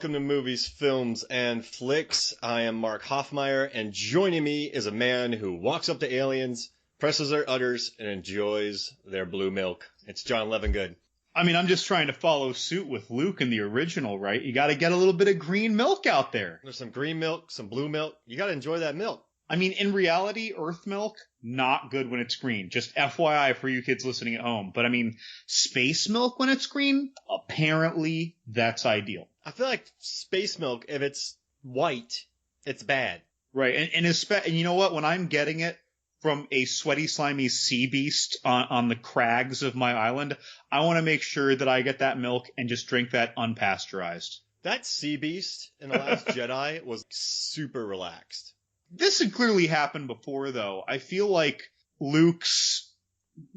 welcome to Movies, Films, and Flicks. I am Mark Hoffmeyer, and joining me is a man who walks up to aliens, presses their udders, and enjoys their blue milk. It's John Levingood. I mean, I'm just trying to follow suit with Luke in the original, right? You got to get a little bit of green milk out there. There's some green milk, some blue milk. You got to enjoy that milk. I mean, in reality, Earth milk, not good when it's green. Just FYI for you kids listening at home. But I mean, space milk when it's green, apparently that's ideal. I feel like space milk, if it's white, it's bad. Right. And you know what? When I'm getting it from a sweaty, slimy sea beast on the crags of my island, I want to make sure that I get that milk and just drink that unpasteurized. That sea beast in The Last Jedi was super relaxed. This had clearly happened before, though. I feel like Luke's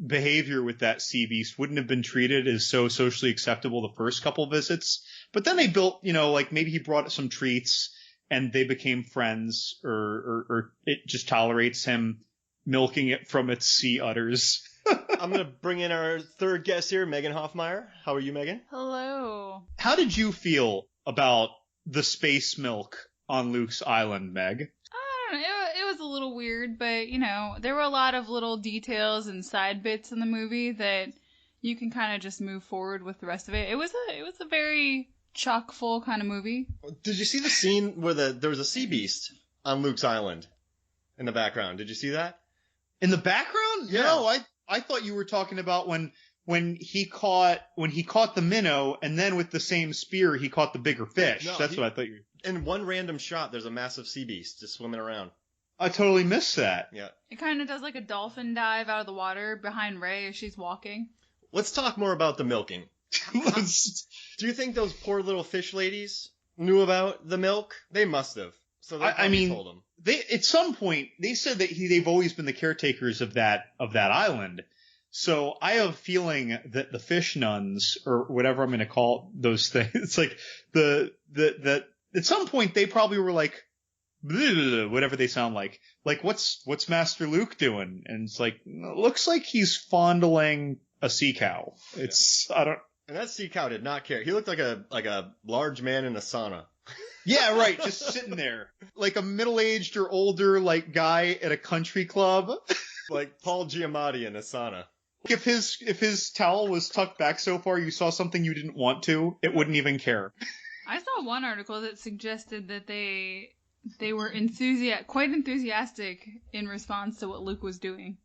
behavior with that sea beast wouldn't have been treated as so socially acceptable the first couple visits. But then they built, like maybe he brought some treats and they became friends, or it just tolerates him milking it from its sea udders. I'm going to bring in our third guest here, Megan Hoffmeyer. How are you, Megan? Hello. How did you feel about the space milk on Luke's island, Meg? I don't know. It was a little weird, but, there were a lot of little details and side bits in the movie that you can kind of just move forward with the rest of it. It was a very chock full kind of movie. Did you see the scene where there was a sea beast on Luke's island in the background? Did you see that? In the background? Yeah. No, I thought you were talking about when he caught the minnow, and then with the same spear he caught the bigger fish. No, That's what I thought you were. In one random shot, there's a massive sea beast just swimming around. I totally missed that. Yeah. It kind of does like a dolphin dive out of the water behind Rey as she's walking. Let's talk more about the milking. Do you think those poor little fish ladies knew about the milk? They must have. So they told them. They at some point they said that they've always been the caretakers of that island. So I have a feeling that the fish nuns, or whatever I'm going to call those things, it's like the at some point they probably were like, whatever they sound like what's Master Luke doing? And it's like, looks like he's fondling a sea cow. And that sea cow did not care. He looked like a large man in a sauna. Yeah, right. Just sitting there like a middle-aged or older guy at a country club. Like Paul Giamatti in a sauna. If his towel was tucked back so far you saw something you didn't want to, it wouldn't even care. I saw one article that suggested that they were quite enthusiastic in response to what Luke was doing.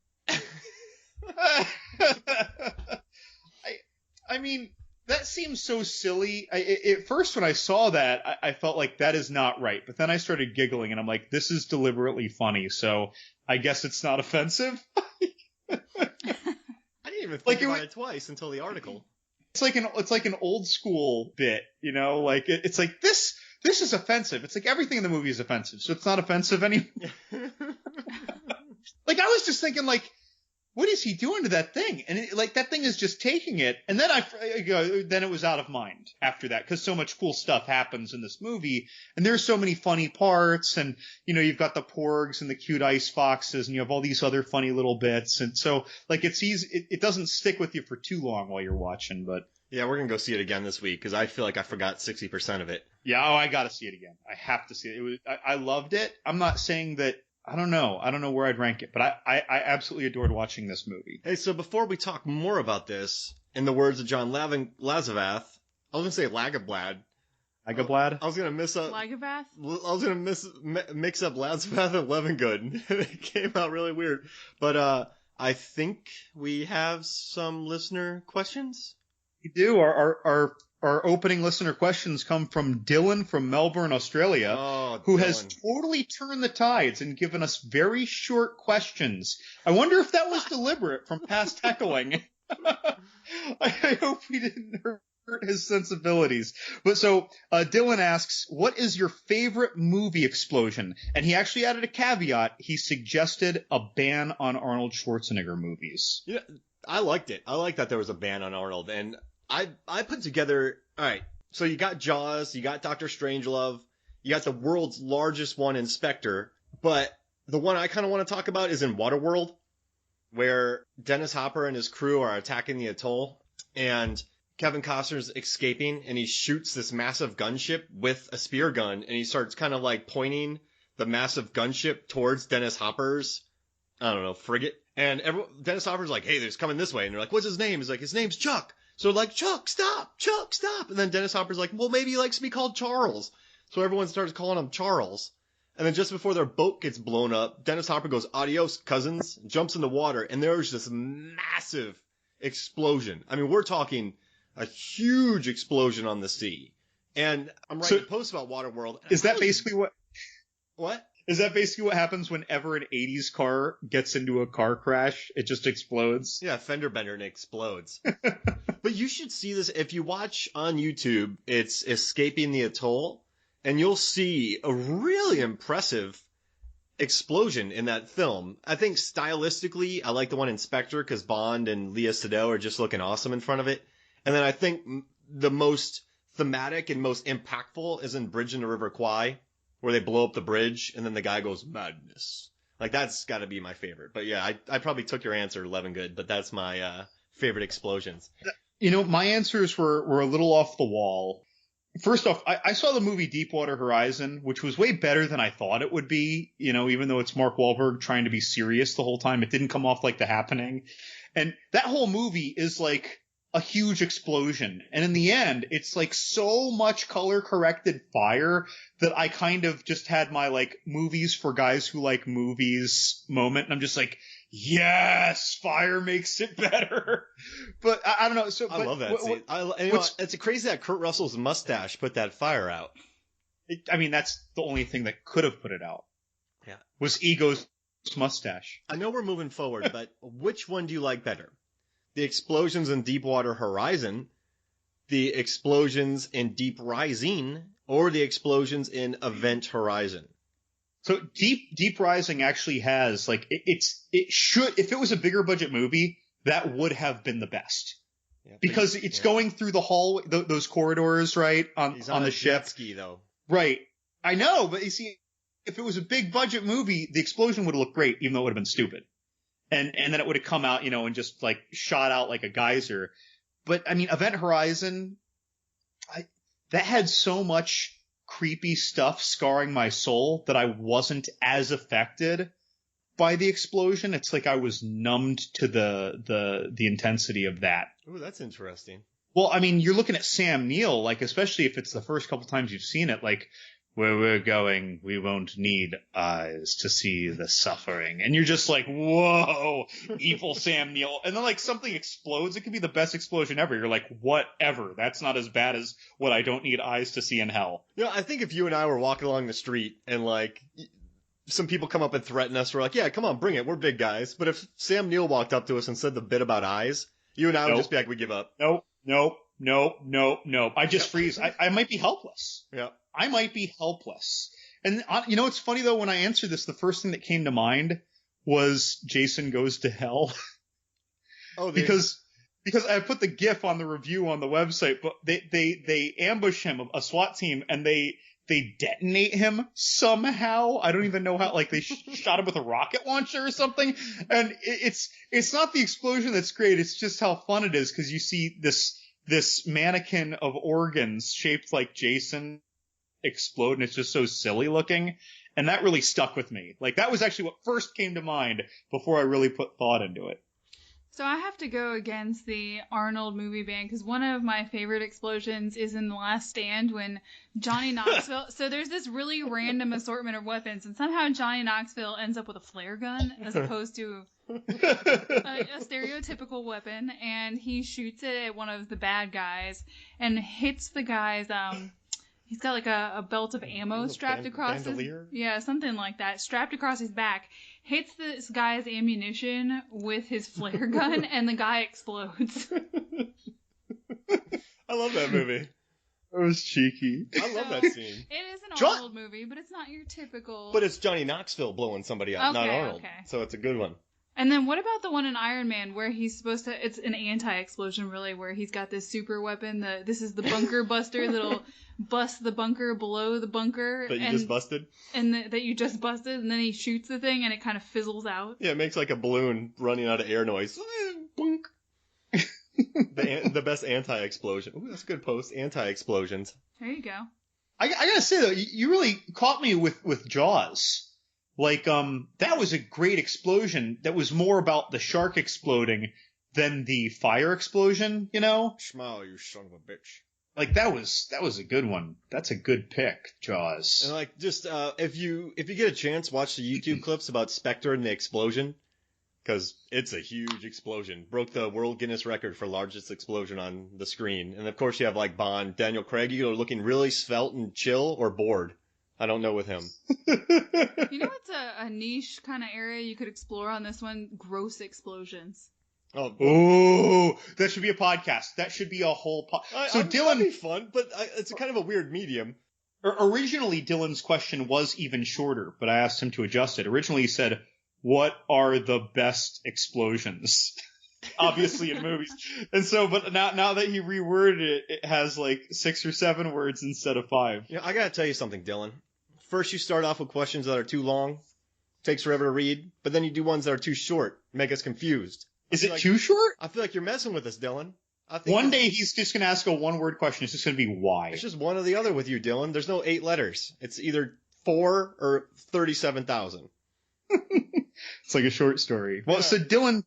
I mean, that seems so silly. At first, when I saw that, I felt like that is not right. But then I started giggling, and I'm like, this is deliberately funny, so I guess it's not offensive. I didn't even think about it twice until the article. It's like an old school bit, it's like this is offensive. It's like everything in the movie is offensive, so it's not offensive anymore. I was just thinking, what is he doing to that thing? And that thing is just taking it. And then then it was out of mind after that, because so much cool stuff happens in this movie, and there's so many funny parts, and you've got the porgs and the cute ice foxes, and you have all these other funny little bits, and so it's easy. It doesn't stick with you for too long while you're watching, but. Yeah, we're gonna go see it again this week because I feel like I forgot 60% of it. Yeah, I gotta see it again. I have to see it. I loved it. I'm not saying that. I don't know where I'd rank it, but I absolutely adored watching this movie. Hey, so before we talk more about this, in the words of John Lazavath, I was gonna say Lagablad. Lagablad? I was gonna miss up. Lagabath? I was gonna mix up Lazavath and Levingood. It came out really weird, but I think we have some listener questions. We do. Our opening listener questions come from Dylan from Melbourne, Australia, who has totally turned the tides and given us very short questions. I wonder if that was deliberate from past heckling. I hope we didn't hurt his sensibilities. But so Dylan asks, what is your favorite movie explosion? And he actually added a caveat. He suggested a ban on Arnold Schwarzenegger movies. Yeah, I liked it. I like that there was a ban on Arnold, and I put together, all right, so you got Jaws, you got Dr. Strangelove, you got the world's largest one in Spectre, but the one I kind of want to talk about is in Waterworld, where Dennis Hopper and his crew are attacking the atoll, and Kevin Costner's escaping and he shoots this massive gunship with a spear gun, and he starts kind of like pointing the massive gunship towards Dennis Hopper's, I don't know, frigate. And Dennis Hopper's like, hey, there's coming this way. And they're like, what's his name? He's like, his name's Chuck. So they're like, Chuck, stop. And then Dennis Hopper's like, well, maybe he likes to be called Charles. So everyone starts calling him Charles. And then just before their boat gets blown up, Dennis Hopper goes, adios, cousins, jumps in the water. And there's this massive explosion. I mean, we're talking a huge explosion on the sea. And I'm writing a post about Waterworld. Is that basically what? What? Is that basically what happens whenever an 80s car gets into a car crash? It just explodes? Yeah, fender bender and it explodes. But you should see this. If you watch on YouTube, it's Escaping the Atoll, and you'll see a really impressive explosion in that film. I think stylistically, I like the one in Spectre because Bond and Lea Seydoux are just looking awesome in front of it. And then I think the most thematic and most impactful is in Bridge in the River Kwai, where they blow up the bridge, and then the guy goes, madness. Like, that's gotta be my favorite. But yeah, I probably took your answer, Levingood, but that's my favorite explosions. You know, my answers were a little off the wall. First off, I saw the movie Deepwater Horizon, which was way better than I thought it would be, you know, even though it's Mark Wahlberg trying to be serious the whole time. It didn't come off like The Happening. And that whole movie is like a huge explosion. And in the end, it's like so much color corrected fire that I kind of just had my like movies for guys who like movies moment. And I'm just like, yes, fire makes it better. But I don't know. So I love that scene. It's crazy that Kurt Russell's mustache put that fire out. I mean, that's the only thing that could have put it out. Yeah. Was Ego's mustache. I know we're moving forward, but which one do you like better? The explosions in Deepwater Horizon, the explosions in Deep Rising, or the explosions in Event Horizon? So Deep Rising actually has like it should, if it was a bigger budget movie, that would have been the best. Yeah, because it's going through the hallway, those corridors, right, on the ship. Jet ski, though. Right. I know, but you see, if it was a big budget movie, the explosion would have looked great, even though it would have been stupid. And then it would have come out, you know, and just like shot out like a geyser. But I mean, Event Horizon, that had so much creepy stuff scarring my soul that I wasn't as affected by the explosion. It's like I was numbed to the intensity of that. Ooh, that's interesting. Well, I mean, you're looking at Sam Neill, like, especially if it's the first couple times you've seen it, like, where we're going, we won't need eyes to see the suffering. And you're just like, whoa, evil Sam Neill. And then like something explodes. It could be the best explosion ever. You're like, whatever. That's not as bad as what I don't need eyes to see in hell. You know, I think if you and I were walking along the street and like some people come up and threaten us, we're like, yeah, come on, bring it. We're big guys. But if Sam Neill walked up to us and said the bit about eyes, you and I would just be like, we give up. Nope. I just freeze. I might be helpless. Yeah. I might be helpless. And you know, it's funny though, when I answered this, the first thing that came to mind was Jason Goes to Hell. Oh, because I put the GIF on the review on the website, but they ambush him, a SWAT team, and they detonate him somehow. I don't even know how, like they shot him with a rocket launcher or something. And it's not the explosion that's great. It's just how fun it is. Cause you see this mannequin of organs shaped like Jason explode, and it's just so silly looking. And that really stuck with me. Like that was actually what first came to mind before I really put thought into it. So I have to go against the Arnold movie ban because one of my favorite explosions is in The Last Stand when Johnny Knoxville. So there's this really random assortment of weapons, and somehow Johnny Knoxville ends up with a flare gun as opposed to a stereotypical weapon, and he shoots it at one of the bad guys and hits the guy's he's got like a belt of ammo strapped across bandolier? Something like that, strapped across his back, hits this guy's ammunition with his flare gun, and the guy explodes. I love that movie. That was cheeky. I love that scene. It is an Arnold movie, but it's not your typical... But it's Johnny Knoxville blowing somebody up, not Arnold. Okay. So it's a good one. And then what about the one in Iron Man where he's supposed to... It's an anti-explosion, really, where he's got this super weapon. This is the bunker buster that'll bust the bunker below the bunker. That you just busted? And that you just busted, and then he shoots the thing, and it kind of fizzles out. Yeah, it makes like a balloon running out of air noise. Boink. The best anti-explosion. Ooh, that's a good post. Anti-explosions. There you go. I gotta say though, you really caught me with Jaws. Like, that was a great explosion that was more about the shark exploding than the fire explosion, you know? Schmo, you son of a bitch. Like, that was a good one. That's a good pick, Jaws. And like, just, if you get a chance, watch the YouTube clips about Spectre and the explosion. Cause it's a huge explosion. Broke the world Guinness record for largest explosion on the screen. And of course you have like Bond, Daniel Craig, either looking really svelte and chill or bored. I don't know with him. You know what's a niche kind of area you could explore on this one? Gross explosions. Oh, that should be a podcast. That should be a whole So Dylan, that'd be fun, but it's kind of a weird medium. Originally, Dylan's question was even shorter, but I asked him to adjust it. Originally, he said, "What are the best explosions?" Obviously in movies. And so, but now that he reworded it, it has like 6 or 7 words instead of 5. Yeah, I gotta tell you something, Dylan. First, you start off with questions that are too long, takes forever to read, but then you do ones that are too short, make us confused. Is it too short? I feel like you're messing with us, Dylan. One day he's just gonna ask a 1-word question. It's just gonna be why. It's just one or the other with you, Dylan. There's no 8 letters. It's either 4 or 37,000. It's like a short story. Well, yeah. So Dylan,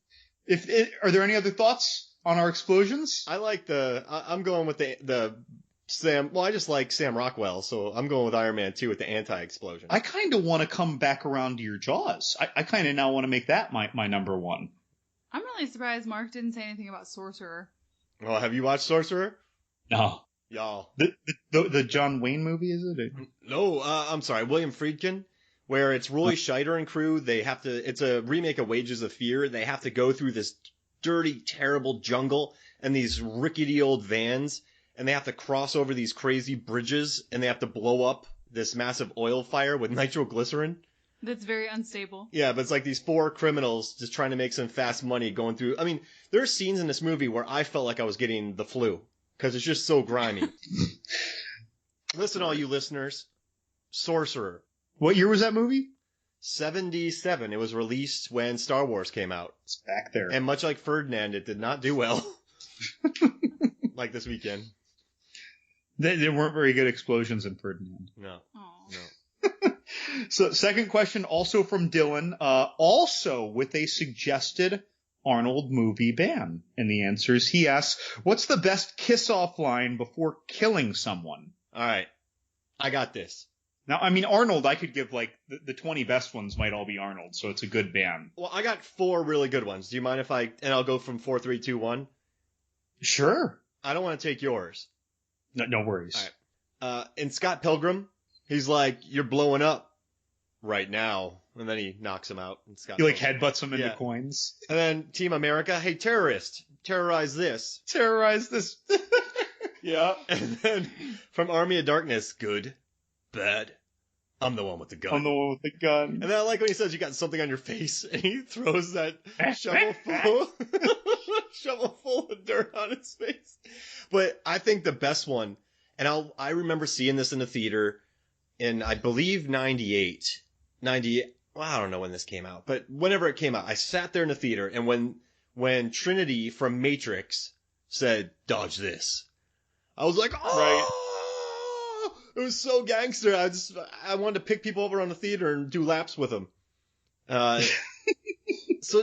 are there any other thoughts on our explosions? I like I'm going with the Sam. Well, I just like Sam Rockwell, so I'm going with Iron Man 2 with the anti-explosion. I kind of want to come back around to your Jaws. I kind of now want to make that my number one. I'm really surprised Mark didn't say anything about Sorcerer. Oh, have you watched Sorcerer? No. Y'all. The John Wayne movie, is it? No, I'm sorry, William Friedkin. Where it's Roy Scheider and crew, it's a remake of Wages of Fear. They have to go through this dirty, terrible jungle and these rickety old vans, and they have to cross over these crazy bridges, and they have to blow up this massive oil fire with nitroglycerin. That's very unstable. Yeah, but it's like these 4 criminals just trying to make some fast money going through. I mean, there are scenes in this movie where I felt like I was getting the flu, because it's just so grimy. Listen, all you listeners, Sorcerer. What year was that movie? 1977. It was released when Star Wars came out. It's back there. And much like Ferdinand, it did not do well. Like this weekend. There weren't very good explosions in Ferdinand. No. Aww. No. So, second question, also from Dylan, also with a suggested Arnold movie ban. And the answer is, he asks, what's the best kiss-off line before killing someone? All right. I got this. Now, I mean, Arnold, I could give, like, the 20 best ones might all be Arnold, so it's a good ban. Well, I got 4 really good ones. Do you mind if and I'll go from 4, 3, 2, 1? Sure. I don't want to take yours. No worries. All right. In Scott Pilgrim, he's like, you're blowing up right now. And then he knocks him out. And Scott he, like, Pilgrim. headbutts him into coins. And then Team America, hey, terrorist, terrorize this. Terrorize this. Yeah. And then from Army of Darkness, good. Bad. I'm the one with the gun. I'm the one with the gun. And then I like when he says you got something on your face, and he throws that shovel full of dirt on his face. But I think the best one, and I remember seeing this in the theater in, I believe, 98. Well, I don't know when this came out, but whenever it came out, I sat there in the theater, and when Trinity from Matrix said, dodge this, I was like, oh! Right. It was so gangster. I wanted to pick people over on the theater and do laps with them. So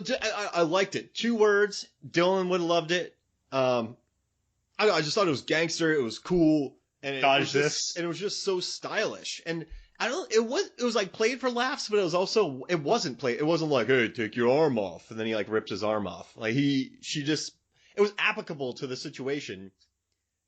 I liked it. 2 words. Dylan would have loved it. I just thought it was gangster. It was cool. And it was just so stylish. And it was like played for laughs, but it wasn't played. It wasn't like, hey, take your arm off. And then he like rips his arm off. Like it was applicable to the situation.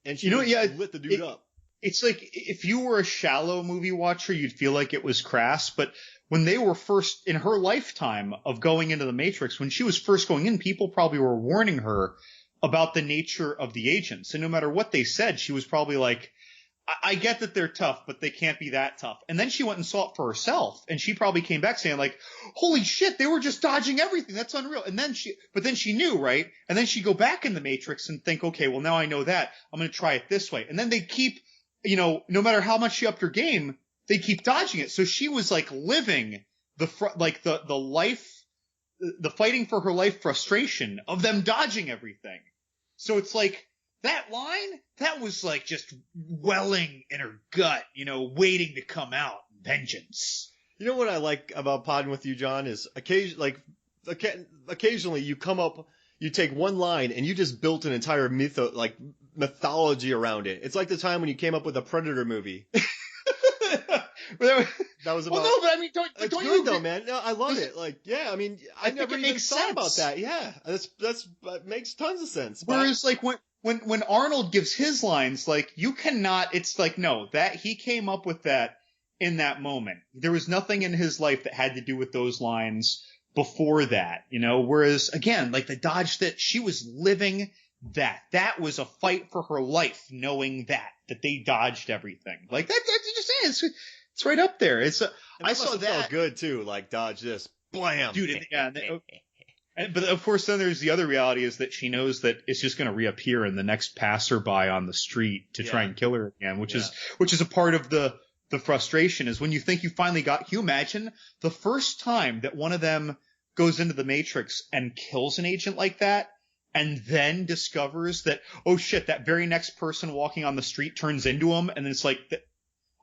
And she lit the dude up. It's like, if you were a shallow movie watcher, you'd feel like it was crass, but when they were first, in her lifetime of going into the Matrix, when she was first going in, people probably were warning her about the nature of the agents. And no matter what they said, she was probably like, I get that they're tough, but they can't be that tough. And then she went and saw it for herself, and she probably came back saying like, holy shit, they were just dodging everything. That's unreal. And then she knew, right? And then she'd go back in the Matrix and think, okay, well now I know that. I'm going to try it this way. And then they keep, no matter how much she upped her game, they keep dodging it. So she was like living the fighting for her life frustration of them dodging everything. So it's like, that line, that was like just welling in her gut, waiting to come out. Vengeance. You know what I like about podding with you, John, is occasionally you come up, you take one line and you just built an entire mythology around it. It's like the time when you came up with a Predator movie. That was about. Well, no, but I mean, don't you good though, man? No, I love it. Like, yeah, I mean, I never even thought about that. Yeah, that makes tons of sense. Whereas, like when Arnold gives his lines, like you cannot. It's like no, that he came up with that in that moment. There was nothing in his life that had to do with those lines before that, Whereas again, like the dodge that she was living. That was a fight for her life, knowing that they dodged everything. Like that's just saying. It's right up there. I saw that. Felt good too. Like dodge this, blam, dude. Yeah. But of course, then there's the other reality is that she knows that it's just going to reappear in the next passerby on the street to try and kill her again, which is a part of the frustration. Is when you think you finally got. Can you imagine the first time that one of them goes into the Matrix and kills an agent like that? And then discovers that, oh shit, that very next person walking on the street turns into him. And it's like,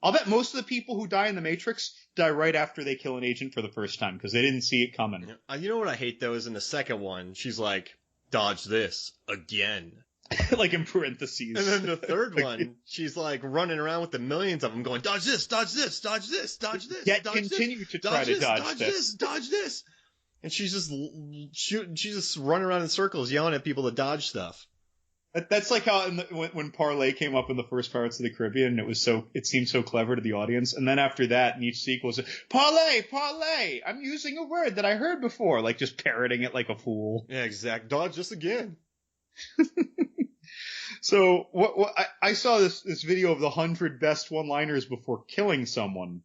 I'll bet most of the people who die in the Matrix die right after they kill an agent for the first time because they didn't see it coming. You know what I hate though is in the second one, she's like, dodge this again. Like in parentheses. And then the third one, she's like running around with the millions of them going, dodge this, dodge this, dodge this, dodge this. Yet continue to try to dodge this. Dodge this. And she's just shooting. She's just running around in circles, yelling at people to dodge stuff. That's like how when Parlay came up in the first Pirates of the Caribbean, it seemed so clever to the audience. And then after that, in each sequel, it's Parlay. I'm using a word that I heard before, like just parroting it like a fool. Yeah, exact. Dodge this again. So I saw this video of the 100 best one-liners before killing someone.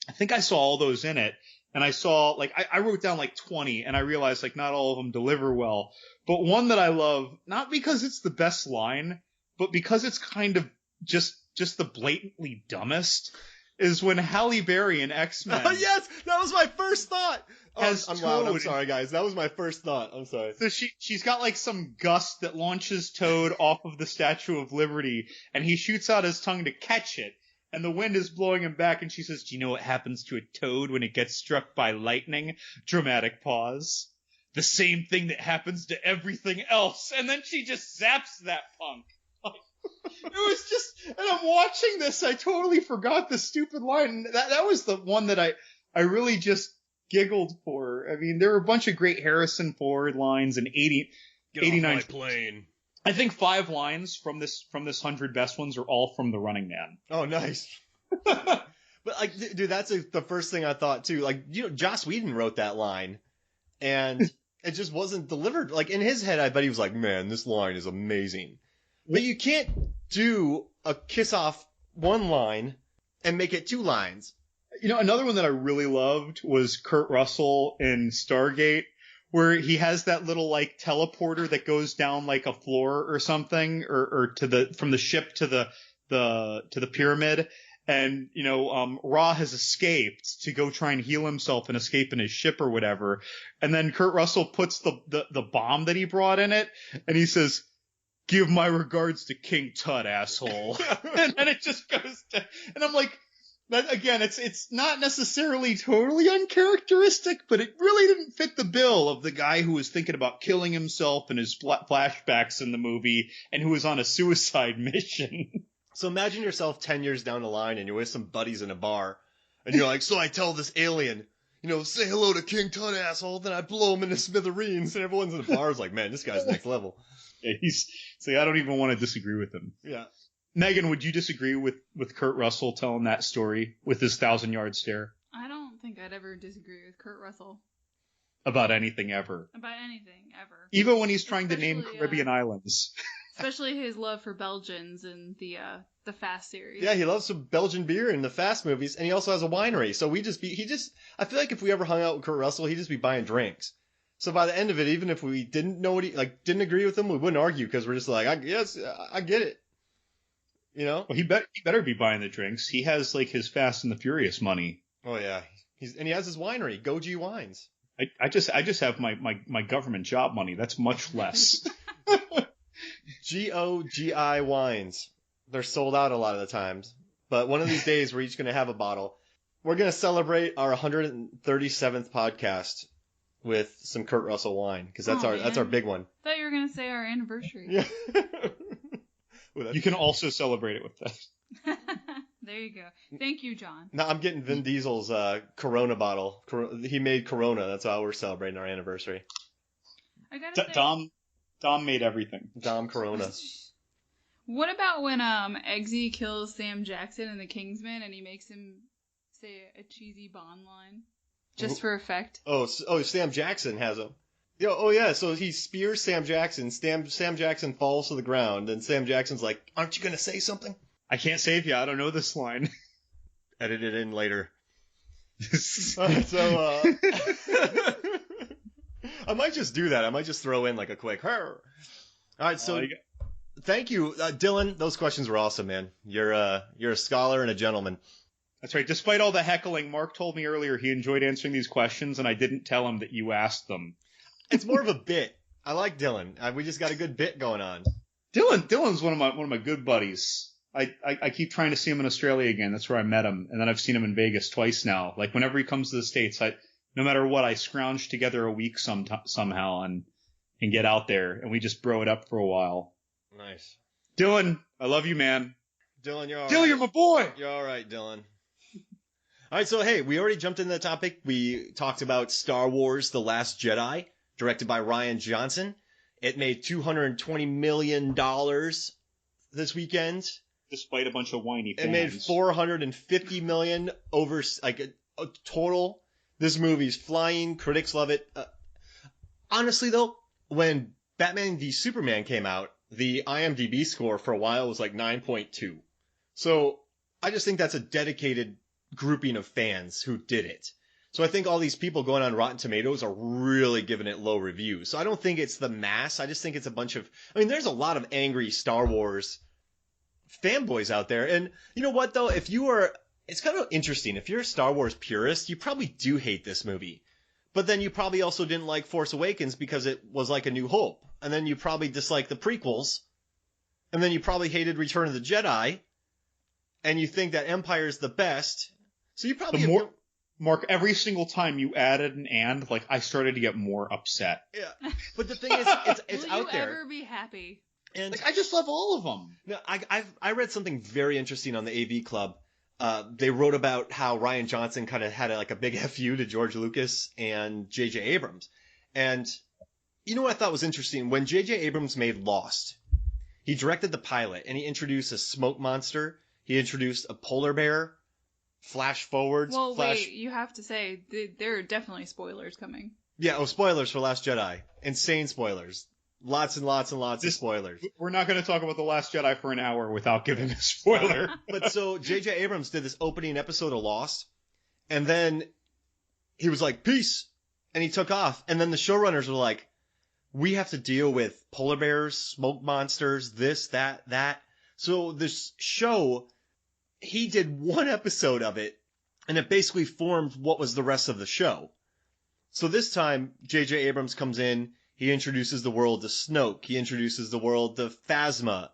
I think I saw all those in it. And I saw, like, I wrote down like 20 and I realized like not all of them deliver well. But one that I love, not because it's the best line, but because it's kind of just the blatantly dumbest, is when Halle Berry in X-Men. Oh, yes! That was my first thought! I'm loud. I'm sorry, guys. That was my first thought. I'm sorry. So she's got like some gust that launches Toad off of the Statue of Liberty and he shoots out his tongue to catch it. And the wind is blowing him back, and she says, do you know what happens to a toad when it gets struck by lightning? Dramatic pause. The same thing that happens to everything else. And then she just zaps that punk. It was just, and I'm watching this, I totally forgot the stupid line. That was the one that I really just giggled for. I mean, there were a bunch of great Harrison Ford lines and 89. Get off my plane. I think 5 lines from this 100 best ones are all from The Running Man. Oh, nice. But like, dude, that's the first thing I thought too. Like, Joss Whedon wrote that line, and it just wasn't delivered. Like in his head, I bet he was like, "Man, this line is amazing." But you can't do a kiss off one line and make it 2 lines. Another one that I really loved was Kurt Russell in Stargate, where he has that little like teleporter that goes down like a floor or something, or from the ship to the pyramid. And, Ra has escaped to go try and heal himself and escape in his ship or whatever. And then Kurt Russell puts the bomb that he brought in it, and he says, "Give my regards to King Tut, asshole." And then it just goes to, and I'm like, that, again, it's not necessarily totally uncharacteristic, but it really didn't fit the bill of the guy who was thinking about killing himself in his flashbacks in the movie and who was on a suicide mission. So imagine yourself 10 years down the line and you're with some buddies in a bar and you're like, so I tell this alien, say hello to King Tut, asshole, then I blow him into smithereens, and everyone's in the bar is like, man, this guy's next level. Yeah, I don't even want to disagree with him. Yeah. Megan, would you disagree with Kurt Russell telling that story with his 1,000-yard stare? I don't think I'd ever disagree with Kurt Russell. About anything ever. About anything ever. Even when he's trying to name Caribbean islands. Especially his love for Belgians in the Fast series. Yeah, he loves some Belgian beer in the Fast movies, and he also has a winery. So I feel like if we ever hung out with Kurt Russell, he'd just be buying drinks. So by the end of it, even if we didn't know what didn't agree with him, we wouldn't argue because we're just like, I get it. Well, he better be buying the drinks. He has like his Fast and the Furious money. Oh yeah, he has his winery, Goji Wines. I just have my government job money. That's much less. GOGI wines. They're sold out a lot of the times. But one of these days, we're each going to have a bottle. We're going to celebrate our 137th podcast with some Kurt Russell wine, because that's our big one. I thought you were going to say our anniversary. Yeah. You can also celebrate it with that. There you go. Thank you, John. No, I'm getting Vin Diesel's Corona bottle. He made Corona. That's how we're celebrating our anniversary. I gotta say, Dom made everything. Dom Corona. What about when Eggsy kills Sam Jackson in The Kingsman and he makes him say a cheesy Bond line just for effect? Oh, Sam Jackson has him. Oh yeah, so he spears Sam Jackson. Sam Jackson falls to the ground, and Sam Jackson's like, "Aren't you gonna say something?" I can't save you. I don't know this line. Edit it in later. I might just do that. I might just throw in like a quick. All right, so thank you, Dylan. Those questions were awesome, man. You're a scholar and a gentleman. That's right. Despite all the heckling, Mark told me earlier he enjoyed answering these questions, and I didn't tell him that you asked them. It's more of a bit. I like Dylan. We just got a good bit going on. Dylan's one of my good buddies. I keep trying to see him in Australia again. That's where I met him, and then I've seen him in Vegas twice now. Like whenever he comes to the States, no matter what, I scrounge together a week somehow and get out there, and we just bro it up for a while. Nice. Dylan, I love you, man. Dylan, you're all Dylan, right. You're my boy. You're all right, Dylan. All right, so hey, we already jumped into the topic. We talked about Star Wars: The Last Jedi, directed by Rian Johnson. It made $220 million this weekend. Despite a bunch of whiny fans. It made $450 million over like a total. This movie's flying. Critics love it. Honestly, though, when Batman v Superman came out, the IMDb score for a while was like 9.2. So I just think that's a dedicated grouping of fans who did it. So I think all these people going on Rotten Tomatoes are really giving it low reviews. So I don't think it's the mass. I just think it's a bunch of... I mean, there's a lot of angry Star Wars fanboys out there. And you know what, though? It's kind of interesting. If you're a Star Wars purist, you probably do hate this movie. But then you probably also didn't like Force Awakens because it was like A New Hope. And then you probably disliked the prequels. And then you probably hated Return of the Jedi. And you think that Empire is the best. So you probably... Mark, every single time you added an and, like, I started to get more upset. Yeah. But the thing is, it's out there. Will you ever be happy? And like, I just love all of them. No, I read something very interesting on the AV Club. They wrote about how Rian Johnson kind of had a big FU to George Lucas and J.J. Abrams. And you know what I thought was interesting? When J.J. Abrams made Lost, he directed the pilot, and he introduced a smoke monster. He introduced a polar bear. Flash forwards. Well, wait, you have to say, there are definitely spoilers coming. Yeah, spoilers for Last Jedi. Insane spoilers. Lots and lots and lots of spoilers. We're not going to talk about The Last Jedi for an hour without giving a spoiler. But so J.J. Abrams did this opening episode of Lost, and then he was like, peace, and he took off. And then the showrunners were like, we have to deal with polar bears, smoke monsters, this, that. So this show... He did one episode of it, and it basically formed what was the rest of the show. So this time, J.J. Abrams comes in, he introduces the world to Snoke, he introduces the world to Phasma.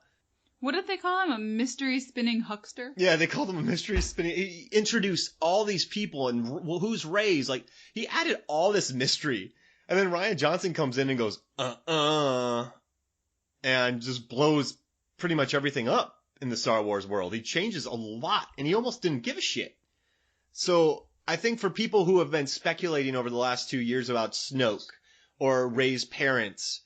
What did they call him? A mystery spinning huckster? Yeah, they called him a mystery spinning... He introduced all these people, and who's Rey's? Like, he added all this mystery. And then Rian Johnson comes in and goes, and just blows pretty much everything up in the Star Wars world. He changes a lot, and he almost didn't give a shit. So I think for people who have been speculating over the last 2 years about Snoke, or Rey's parents,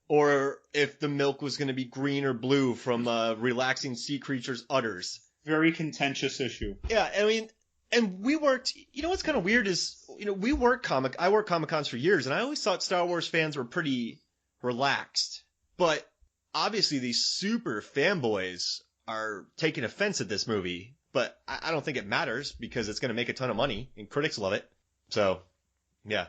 or if the milk was going to be green or blue from relaxing sea creatures' udders. Very contentious issue. Yeah, I mean, and we worked, you know what's kind of weird is, I worked Comic-Cons for years, and I always thought Star Wars fans were pretty relaxed. But obviously these super fanboys are taking offense at this movie, but I don't think it matters because it's going to make a ton of money and critics love it. So, yeah.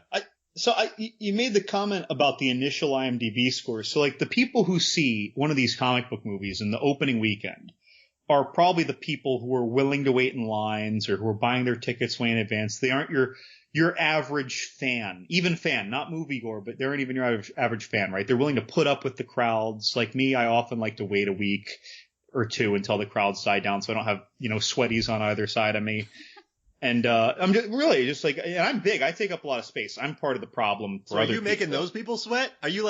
You made the comment about the initial IMDb score. So, like, the people who see one of these comic book movies in the opening weekend, are probably the people who are willing to wait in lines or who are buying their tickets way in advance. They aren't your average fan, even fan, not moviegoer, but they aren't even your average fan, right? They're willing to put up with the crowds. Like me, I often like to wait a week or two until the crowds die down so I don't have, sweaties on either side of me. And I'm just like, and I'm big. I take up a lot of space. I'm part of the problem. So are you making those people sweat? Do you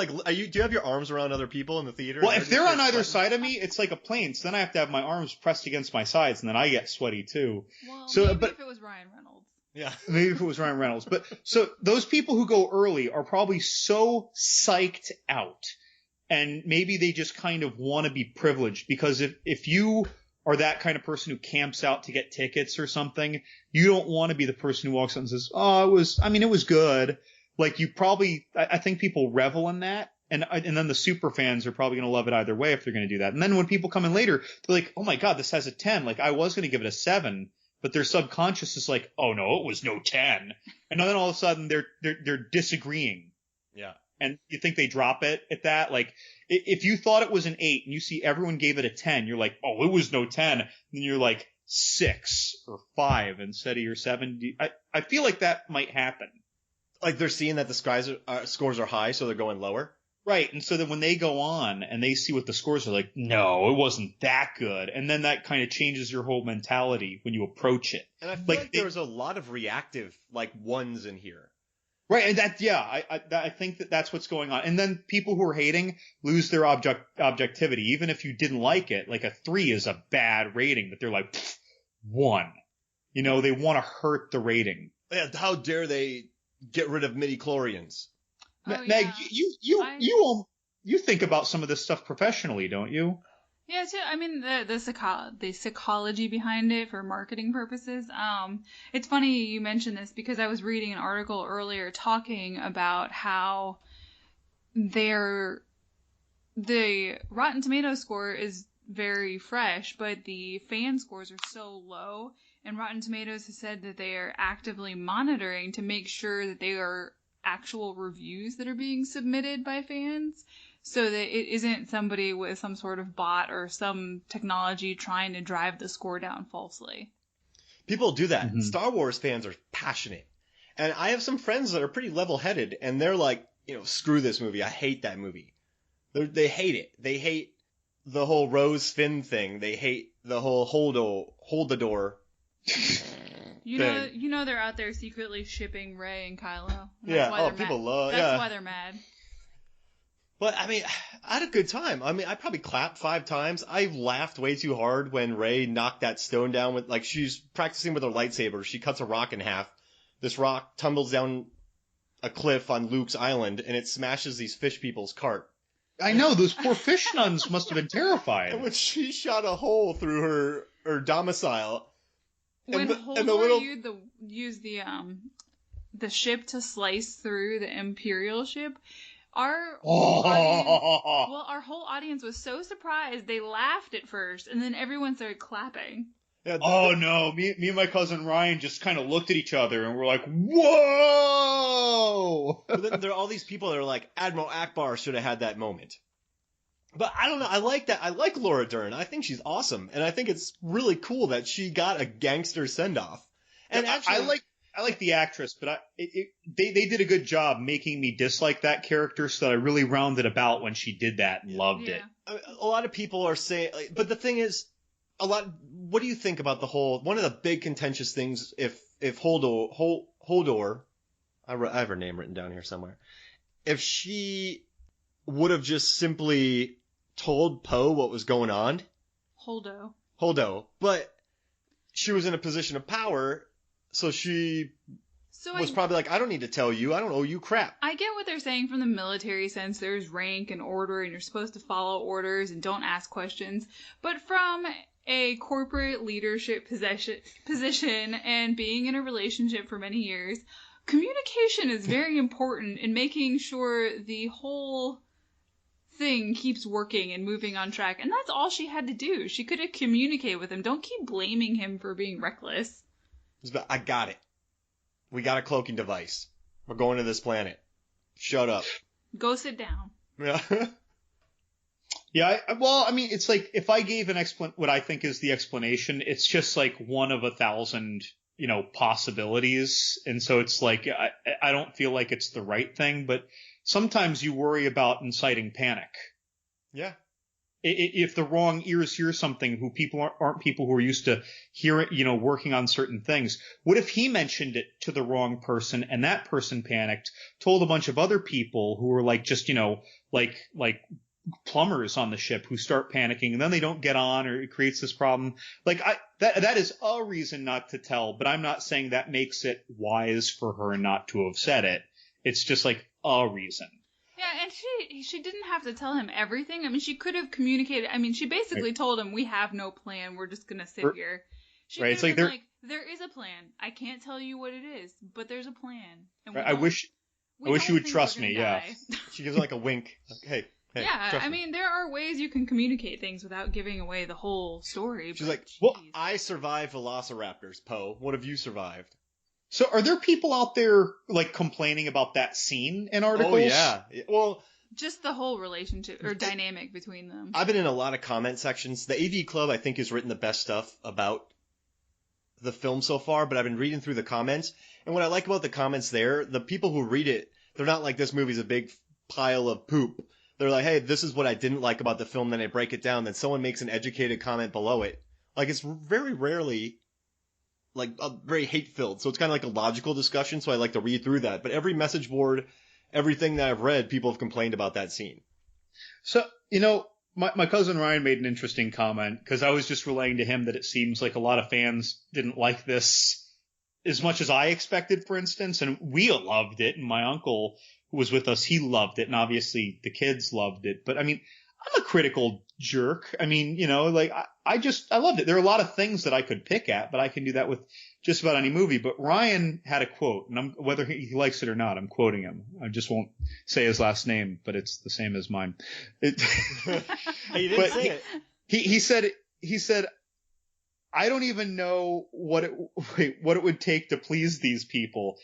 have your arms around other people in the theater? Well, if they're on either side of me, it's like a plane. So then I have to have my arms pressed against my sides, and then I get sweaty too. Well, maybe if it was Ryan Reynolds. Yeah. Maybe if it was Ryan Reynolds. But so those people who go early are probably so psyched out, and maybe they just kind of want to be privileged, because if you are that kind of person who camps out to get tickets or something, you don't want to be the person who walks out and says, "Oh, it was good." Like, I think people revel in that. And then the super fans are probably going to love it either way if they're going to do that. And then when people come in later, they're like, "Oh my God, this has a 10. Like, I was going to give it a 7, but their subconscious is like, "Oh no, it was no 10." And then all of a sudden they're disagreeing. Yeah. And you think they drop it at that? Like, if you thought it was an 8 and you see everyone gave it a 10, you're like, "Oh, it was no 10." And then you're like 6 or 5 instead of your 7. I feel like that might happen. Like they're seeing that the scores are high, so they're going lower? Right. And so then when they go on and they see what the scores are like, "No, it wasn't that good." And then that kind of changes your whole mentality when you approach it. And I feel like there was a lot of reactive, ones in here. Right, and I think that's what's going on. And then people who are hating lose their objectivity. Even if you didn't like it, like a 3 is a bad rating, but they're like 1. They want to hurt the rating. Yeah, how dare they get rid of midi-chlorians? Oh, Meg, yeah. you think about some of this stuff professionally, don't you? Yeah, too. I mean, the psychology behind it for marketing purposes. It's funny you mentioned this because I was reading an article earlier talking about how the Rotten Tomatoes score is very fresh, but the fan scores are so low. And Rotten Tomatoes has said that they are actively monitoring to make sure that they are actual reviews that are being submitted by fans, so that it isn't somebody with some sort of bot or some technology trying to drive the score down falsely. People do that. Mm-hmm. Star Wars fans are passionate. And I have some friends that are pretty level-headed, and they're like, screw this movie. I hate that movie. They hate it. They hate the whole Rose Finn thing. They hate the whole hold the door. You know they're out there secretly shipping Rey and Kylo. Yeah. People love. That's why they're mad. But I mean, I had a good time. I mean, I probably clapped 5 times. I laughed way too hard when Rey knocked that stone down with, she's practicing with her lightsaber. She cuts a rock in half. This rock tumbles down a cliff on Luke's island, and it smashes these fish people's cart. I know, those poor fish nuns must have been terrified. And when she shot a hole through her domicile. When Holdor used the ship to slice through the Imperial ship, our whole audience was so surprised they laughed at first, and then everyone started clapping. Yeah, oh no! Me and my cousin Ryan just kind of looked at each other and we're like, "Whoa!" But then there are all these people that are like, Admiral Akbar should have had that moment. But I don't know. I like that. I like Laura Dern. I think she's awesome, and I think it's really cool that she got a gangster send off. And actually, I like the actress, but they did a good job making me dislike that character, so that I really rounded about when she did that and loved it. A lot of people are saying, but the thing is, what do you think about the whole? One of the big contentious things, if Holdor, I have her name written down here somewhere, if she would have just simply told Poe what was going on. Holdo, but she was in a position of power, so she was probably like, I don't need to tell you, I don't owe you crap. I get what they're saying from the military sense. There's rank and order, and you're supposed to follow orders and don't ask questions. But from a corporate leadership position and being in a relationship for many years, communication is very important in making sure the whole thing keeps working and moving on track. And that's all she had to do. She could have communicated with him. Don't keep blaming him for being reckless. I got it. We got a cloaking device. We're going to this planet. Shut up. Go sit down. Yeah. Yeah, it's like if I gave what I think is the explanation, it's just like one of 1,000, possibilities. And so it's like, I don't feel like it's the right thing, but sometimes you worry about inciting panic. Yeah. If the wrong ears hear something who people aren't people who are used to hearing, working on certain things. What if he mentioned it to the wrong person and that person panicked, told a bunch of other people who were like just, like plumbers on the ship who start panicking and then they don't get on, or it creates this problem. Like that is a reason not to tell, but I'm not saying that makes it wise for her not to have said it. It's just like a reason. Yeah, and she didn't have to tell him everything. I mean, she could have communicated. I mean, she basically told him, we have no plan. We're just going to sit here. She could have been like, there is a plan. I can't tell you what it is, but there's a plan. And I wish you would trust me, yeah. She gives like a wink. Like, hey, yeah, I mean, there are ways you can communicate things without giving away the whole story. She's like, well, I survived velociraptors, Poe. What have you survived? So are there people out there like complaining about that scene in articles? Oh, yeah. Well, just the whole relationship or dynamic between them. I've been in a lot of comment sections. The AV Club, I think, has written the best stuff about the film so far, but I've been reading through the comments. And what I like about the comments there, the people who read it, they're not like, this movie's a big pile of poop. They're like, hey, this is what I didn't like about the film. Then I break it down. Then someone makes an educated comment below it. Like, it's very rarely like very hate-filled. So it's kind of like a logical discussion. So I like to read through that. But every message board, everything that I've read, people have complained about that scene. So, my cousin Ryan made an interesting comment because I was just relaying to him that it seems like a lot of fans didn't like this as much as I expected, for instance. And we loved it. And my uncle who was with us, he loved it. And obviously the kids loved it. But I mean, I'm a critical jerk. I mean, like I loved it. There are a lot of things that I could pick at, but I can do that with just about any movie. But Ryan had a quote, and whether he likes it or not, I'm quoting him. I just won't say his last name, but it's the same as mine. He didn't say it. He said, I don't even know what it would take to please these people.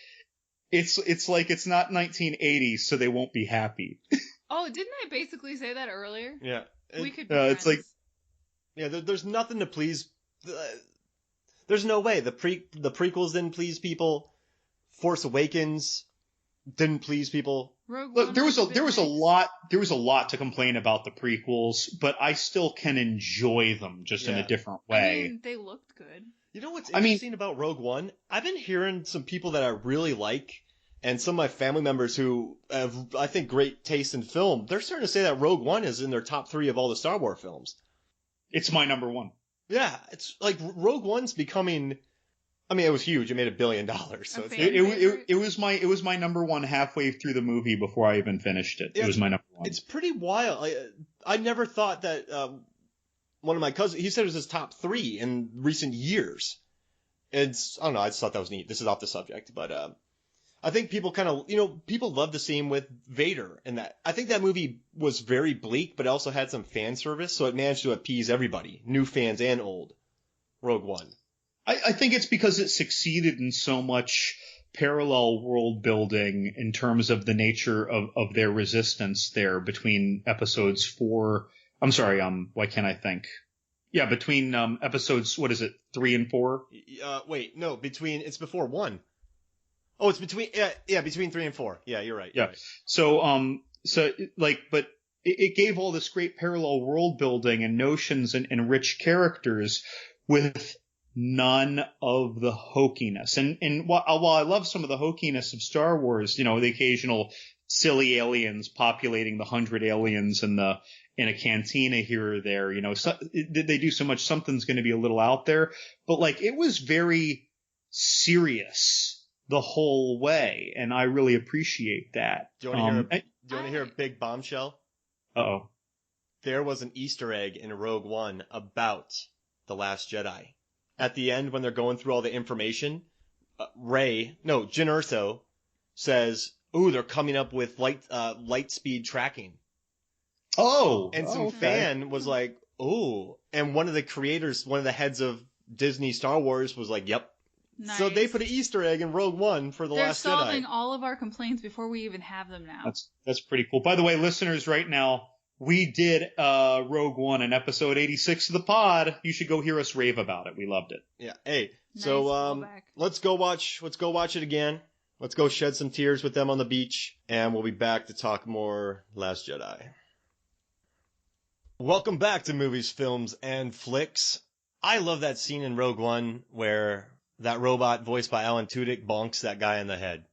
It's like it's not 1980, so they won't be happy. Oh, didn't I basically say that earlier? Yeah. We could be friends. It's like, yeah, there's nothing to please. There's no way. The prequels didn't please people. Force Awakens didn't please people. Look, there was a lot to complain about the prequels, but I still can enjoy them just in a different way. I mean, they looked good. You know what's interesting about Rogue One? I've been hearing some people that I really like, and some of my family members who have, I think, great taste in film, they're starting to say that Rogue One is in their top 3 of all the Star Wars films. It's my number 1. Yeah, it's like Rogue One's becoming. I mean, it was huge. It made $1 billion. So it was my number 1 halfway through the movie before I even finished it. Yeah, it was my number 1. It's pretty wild. I never thought that. One of my cousins, he said it was his top 3 in recent years. I don't know. I just thought that was neat. This is off the subject, but I think people kind of, people love the scene with Vader, and that I think that movie was very bleak, but it also had some fan service, so it managed to appease everybody, new fans and old. Rogue One. I think it's because it succeeded in so much parallel world building in terms of the nature of their resistance there between episodes 4. I'm sorry, why can't I think? Yeah, between episodes, what is it, 3 and 4? Wait, no, it's before 1. Oh, it's between, between 3 and 4. Yeah, you're right. Yeah. Right. So, but it gave all this great parallel world building and notions and rich characters with none of the hokiness. And while I love some of the hokiness of Star Wars, the occasional silly aliens populating the 100 aliens in a cantina here or there, they do so much, something's going to be a little out there, but like it was very serious the whole way, and I really appreciate that. Do you want to hear a big bombshell? Uh-oh. There was an Easter egg in Rogue One about The Last Jedi. At the end, when they're going through all the information, Jyn Erso says, "Ooh, they're coming up with light speed tracking." Oh, and some fan was like, "Ooh," and one of the heads of Disney Star Wars was like, "Yep." Nice. So they put an Easter egg in Rogue One for The Last Jedi. They're solving all of our complaints before we even have them now. That's pretty cool. By the way, listeners, right now, we did Rogue One in episode 86 of the pod. You should go hear us rave about it. We loved it. Yeah. Hey, Nice so callback. let's go watch it again. Let's go shed some tears with them on the beach, and we'll be back to talk more Last Jedi. Welcome back to Movies, Films, and Flicks. I love that scene in Rogue One where that robot voiced by Alan Tudyk bonks that guy in the head.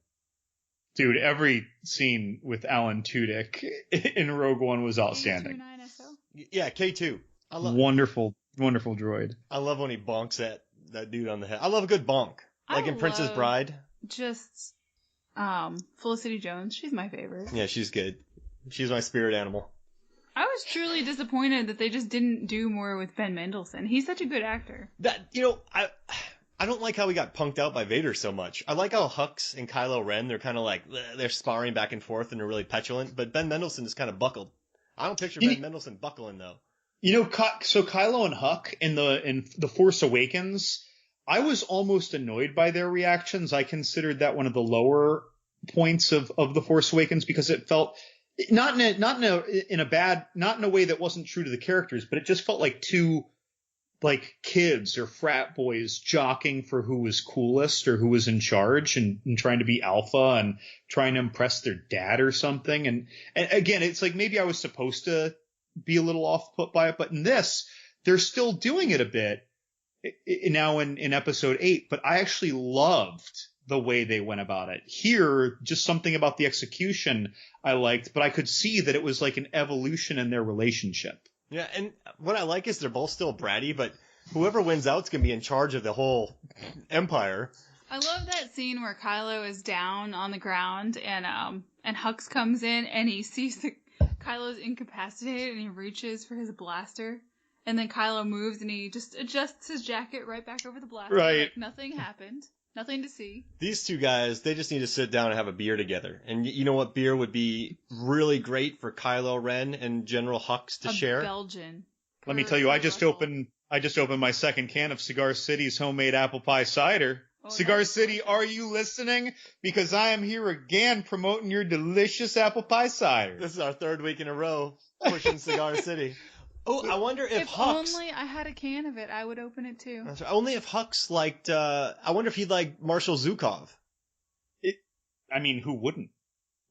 Dude, every scene with Alan Tudyk in Rogue One was outstanding. Yeah, K2. Wonderful droid. I love when he bonks that dude on the head. I love a good bonk. Like in Princess Bride. Just Felicity Jones. She's my favorite. Yeah, she's good. She's my spirit animal. I was truly disappointed that they just didn't do more with Ben Mendelsohn. He's such a good actor. I don't like how he got punked out by Vader so much. I like how Hux and Kylo Ren, they're kind of like, they're sparring back and forth and they're really petulant, but Ben Mendelsohn is kind of buckled. I don't picture Ben Mendelsohn buckling, though. So Kylo and Hux in The Force Awakens, I was almost annoyed by their reactions. I considered that one of the lower points of The Force Awakens because it felt not in a way that wasn't true to the characters, but it just felt like two kids or frat boys jockeying for who was coolest or who was in charge and trying to be alpha and trying to impress their dad or something. And again, it's like maybe I was supposed to be a little off put by it, but in this, they're still doing it a bit now in episode 8, but I actually loved the way they went about it. Here, just something about the execution I liked, but I could see that it was like an evolution in their relationship. Yeah, and what I like is they're both still bratty, but whoever wins out's going to be in charge of the whole empire. I love that scene where Kylo is down on the ground and Hux comes in and he sees Kylo's incapacitated and he reaches for his blaster. And then Kylo moves and he just adjusts his jacket right back over the blaster. Right. Like nothing happened. Nothing to see. These two guys, they just need to sit down and have a beer together. And you know what beer would be really great for Kylo Ren and General Hux to share? Belgian. Let me tell you, I just opened my second can of Cigar City's homemade apple pie cider. Oh, Cigar City, are you listening? Because I am here again promoting your delicious apple pie cider. This is our third week in a row pushing Cigar City. Oh, I wonder if Hux... If only I had a can of it, I would open it too. That's right. Only if Hux liked... I wonder if he'd like Marshal Zukov. Who wouldn't?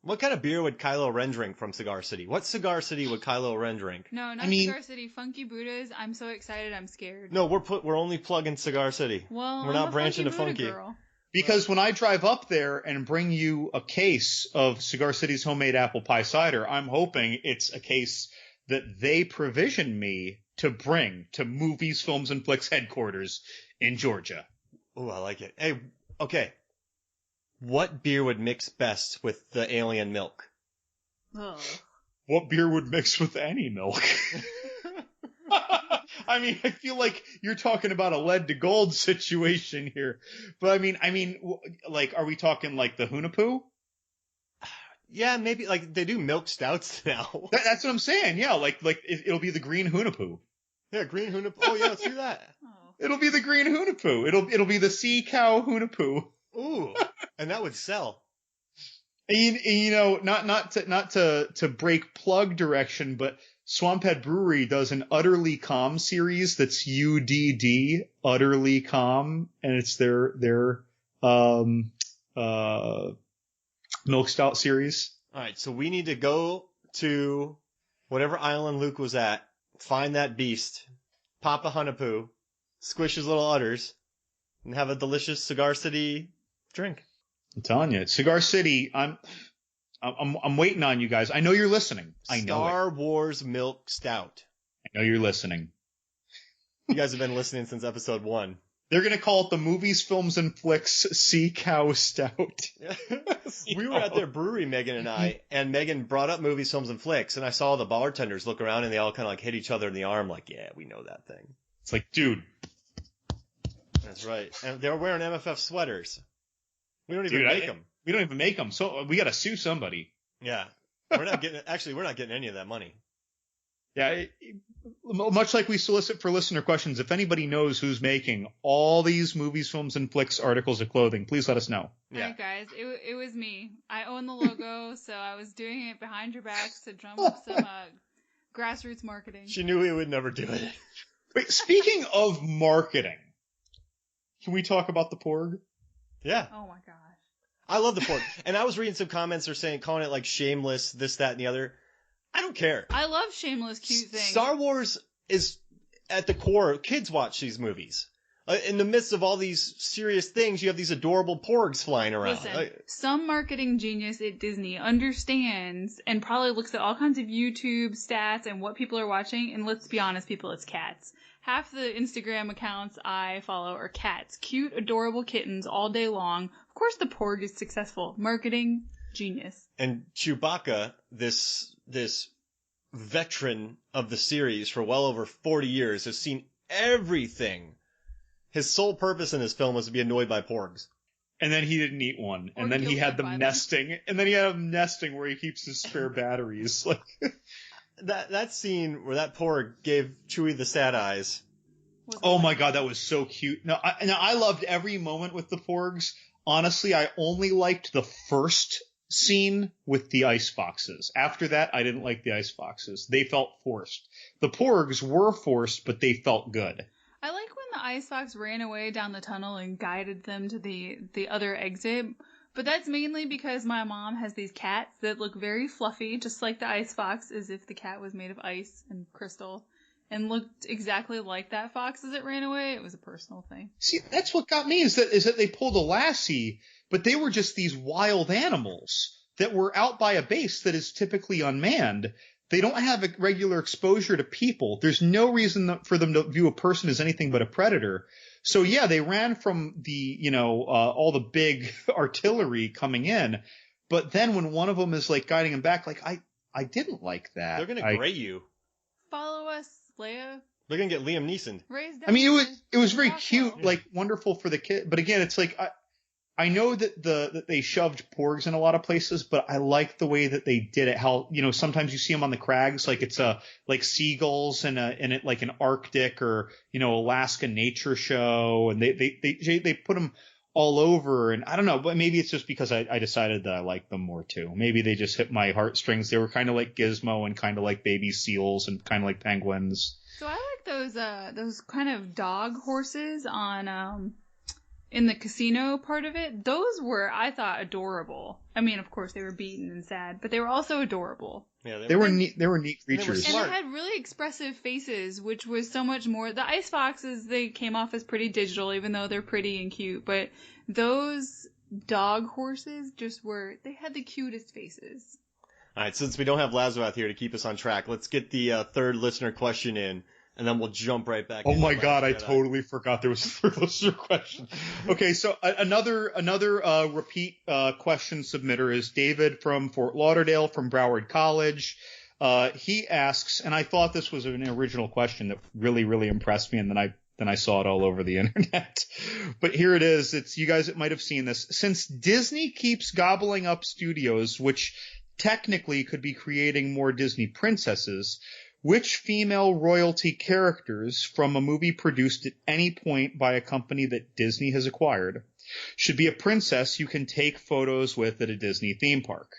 What kind of beer would Kylo Ren drink from Cigar City? What Cigar City would Kylo Ren drink? No, not Cigar City. Funky Buddhas. I'm so excited, I'm scared. No, we're only plugging Cigar City. Well, we're not branching to Funky. Girl. Because when I drive up there and bring you a case of Cigar City's homemade apple pie cider, I'm hoping it's a case that they provision me to bring to Movies, Films, and Flicks headquarters in Georgia. Oh, I like it. Hey, okay. What beer would mix best with the alien milk? Oh. What beer would mix with any milk? I feel like you're talking about a lead to gold situation here. But are we talking like the Hunapoo? Yeah, maybe, like, they do milk stouts now. That's what I'm saying, yeah, like it'll be the green Hunapoo. Yeah, green Hunapoo. Oh, yeah, let's do that. Oh. It'll be the green Hunapoo. It'll be the sea cow Hunapoo. Ooh, and that would sell. And, not to break plug direction, but Swamphead Brewery does an Utterly Calm series that's UDD, Utterly Calm, and it's their milk stout series. All right, so we need to go to whatever island Luke was at, find that beast, pop a Hunapoo, squish his little udders, and have a delicious Cigar City drink. I'm telling you, Cigar City. I'm waiting on you guys. I know you're listening. I know Star Wars Milk Stout. I know you're listening. You guys have been listening since episode 1. They're going to call it the Movies, Films, and Flicks Sea Cow Stout. We were at their brewery, Megan and I, and Megan brought up Movies, Films, and Flicks, and I saw the bartenders look around and they all kind of like hit each other in the arm like, yeah, we know that thing. It's like, dude. That's right. And they were wearing MFF sweaters. We don't even make them. We don't even make them, so we got to sue somebody. Yeah. We're not getting any of that money. Yeah, much like we solicit for listener questions, if anybody knows who's making all these Movies, Films, and Flicks articles of clothing, please let us know. Yeah. All right, guys, it was me. I own the logo, so I was doing it behind your backs to drum up some Grassroots marketing. She knew he would never do it. Wait, speaking of marketing, can we talk about the Porg? Yeah. Oh my gosh. I love the Porg. And I was reading some comments they're saying, calling it like shameless, this, that, and the other. I don't care. I love shameless, cute things. Star Wars is at the core. Kids watch these movies. In the midst of all these serious things, you have these adorable Porgs flying around. Listen, some marketing genius at Disney understands and probably looks at all kinds of YouTube stats and what people are watching. And let's be honest, people, it's cats. Half the Instagram accounts I follow are cats. Cute, adorable kittens all day long. Of course the Porg is successful. Marketing genius. And Chewbacca, this veteran of the series for well over 40 years, has seen everything. His sole purpose in this film was to be annoyed by Porgs. And then he didn't eat one. And then he had them nesting. And then he had them nesting where he keeps his spare batteries. Like that scene where that Porg gave Chewie the sad eyes. Oh my god, that was so cute. Now I loved every moment with the Porgs. Honestly, I only liked the first scene with the ice foxes. After that, I didn't like the ice foxes. They felt forced. The Porgs were forced, but they felt good. I like when the ice fox ran away down the tunnel and guided them to the other exit, but that's mainly because my mom has these cats that look very fluffy, just like the ice fox, as if the cat was made of ice and crystal, and looked exactly like that fox as it ran away. It was a personal thing. See, that's what got me, is that they pulled a Lassie, but they were just these wild animals that were out by a base that is typically unmanned. They don't have a regular exposure to people. There's no reason for them to view a person as anything but a predator. So yeah, they ran from the, all the big artillery coming in. But then when one of them is like guiding him back, like I didn't like that. They're going to gray you. Follow us, Leia. They're going to get Liam Neeson. I mean, it was very cute, like wonderful for the kid. But again, it's like, I know that they shoved Porgs in a lot of places, but I like the way that they did it. How, sometimes you see them on the crags, like it's like seagulls in it, like an Arctic or, Alaska nature show. And they put them all over. And I don't know, but maybe it's just because I decided that I like them more too. Maybe they just hit my heartstrings. They were kind of like Gizmo and kind of like baby seals and kind of like penguins. So I like those kind of dog horses on, in the casino part of it. Those were, I thought, adorable. I mean, of course, they were beaten and sad, but they were also adorable. Yeah, they were neat. They were neat creatures. And they had really expressive faces, which was so much more. The ice foxes, they came off as pretty digital, even though they're pretty and cute. But those dog horses they had the cutest faces. All right, since we don't have Lazaroth here to keep us on track, let's get the third listener question in. And then we'll jump right back. Oh my god, I totally forgot there was a third listener question. Okay, so another repeat question submitter is David from Fort Lauderdale from Broward College. He asks, and I thought this was an original question that really, really impressed me, and then I saw it all over the internet. But here it is. It's, you guys might have seen this. Since Disney keeps gobbling up studios, which technically could be creating more Disney princesses, which female royalty characters from a movie produced at any point by a company that Disney has acquired should be a princess you can take photos with at a Disney theme park?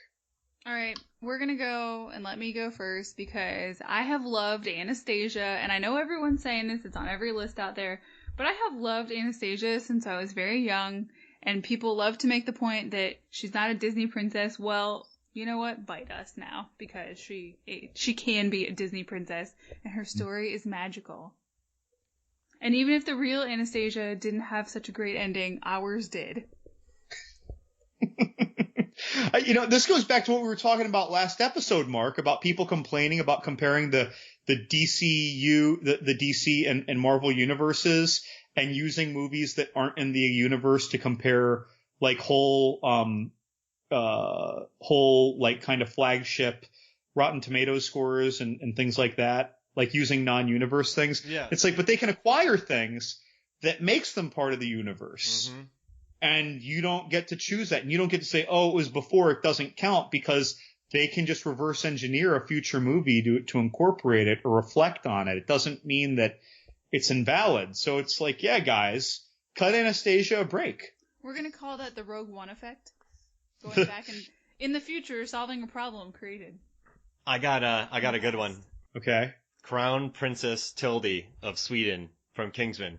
All right, we're going to go, and let me go first, because I have loved Anastasia, and I know everyone's saying this, it's on every list out there, but I have loved Anastasia since I was very young, and people love to make the point that she's not a Disney princess. Well, you know what? Bite us now, because she can be a Disney princess, and her story is magical. And even if the real Anastasia didn't have such a great ending, ours did. This goes back to what we were talking about last episode, Mark, about people complaining about comparing the DCU, the DC and Marvel universes, and using movies that aren't in the universe to compare like whole like kind of flagship Rotten Tomatoes scores and things like that, like using non-universe things. Yeah. It's like, but they can acquire things that makes them part of the universe. Mm-hmm. And you don't get to choose that. And you don't get to say, oh, it was before, it doesn't count, because they can just reverse engineer a future movie to incorporate it or reflect on it. It doesn't mean that it's invalid. So it's like, yeah, guys, cut Anastasia a break. We're going to call that the Rogue One effect. Going back and in the future, solving a problem created. I got a good one. Okay. Crown Princess Tilde of Sweden from Kingsman.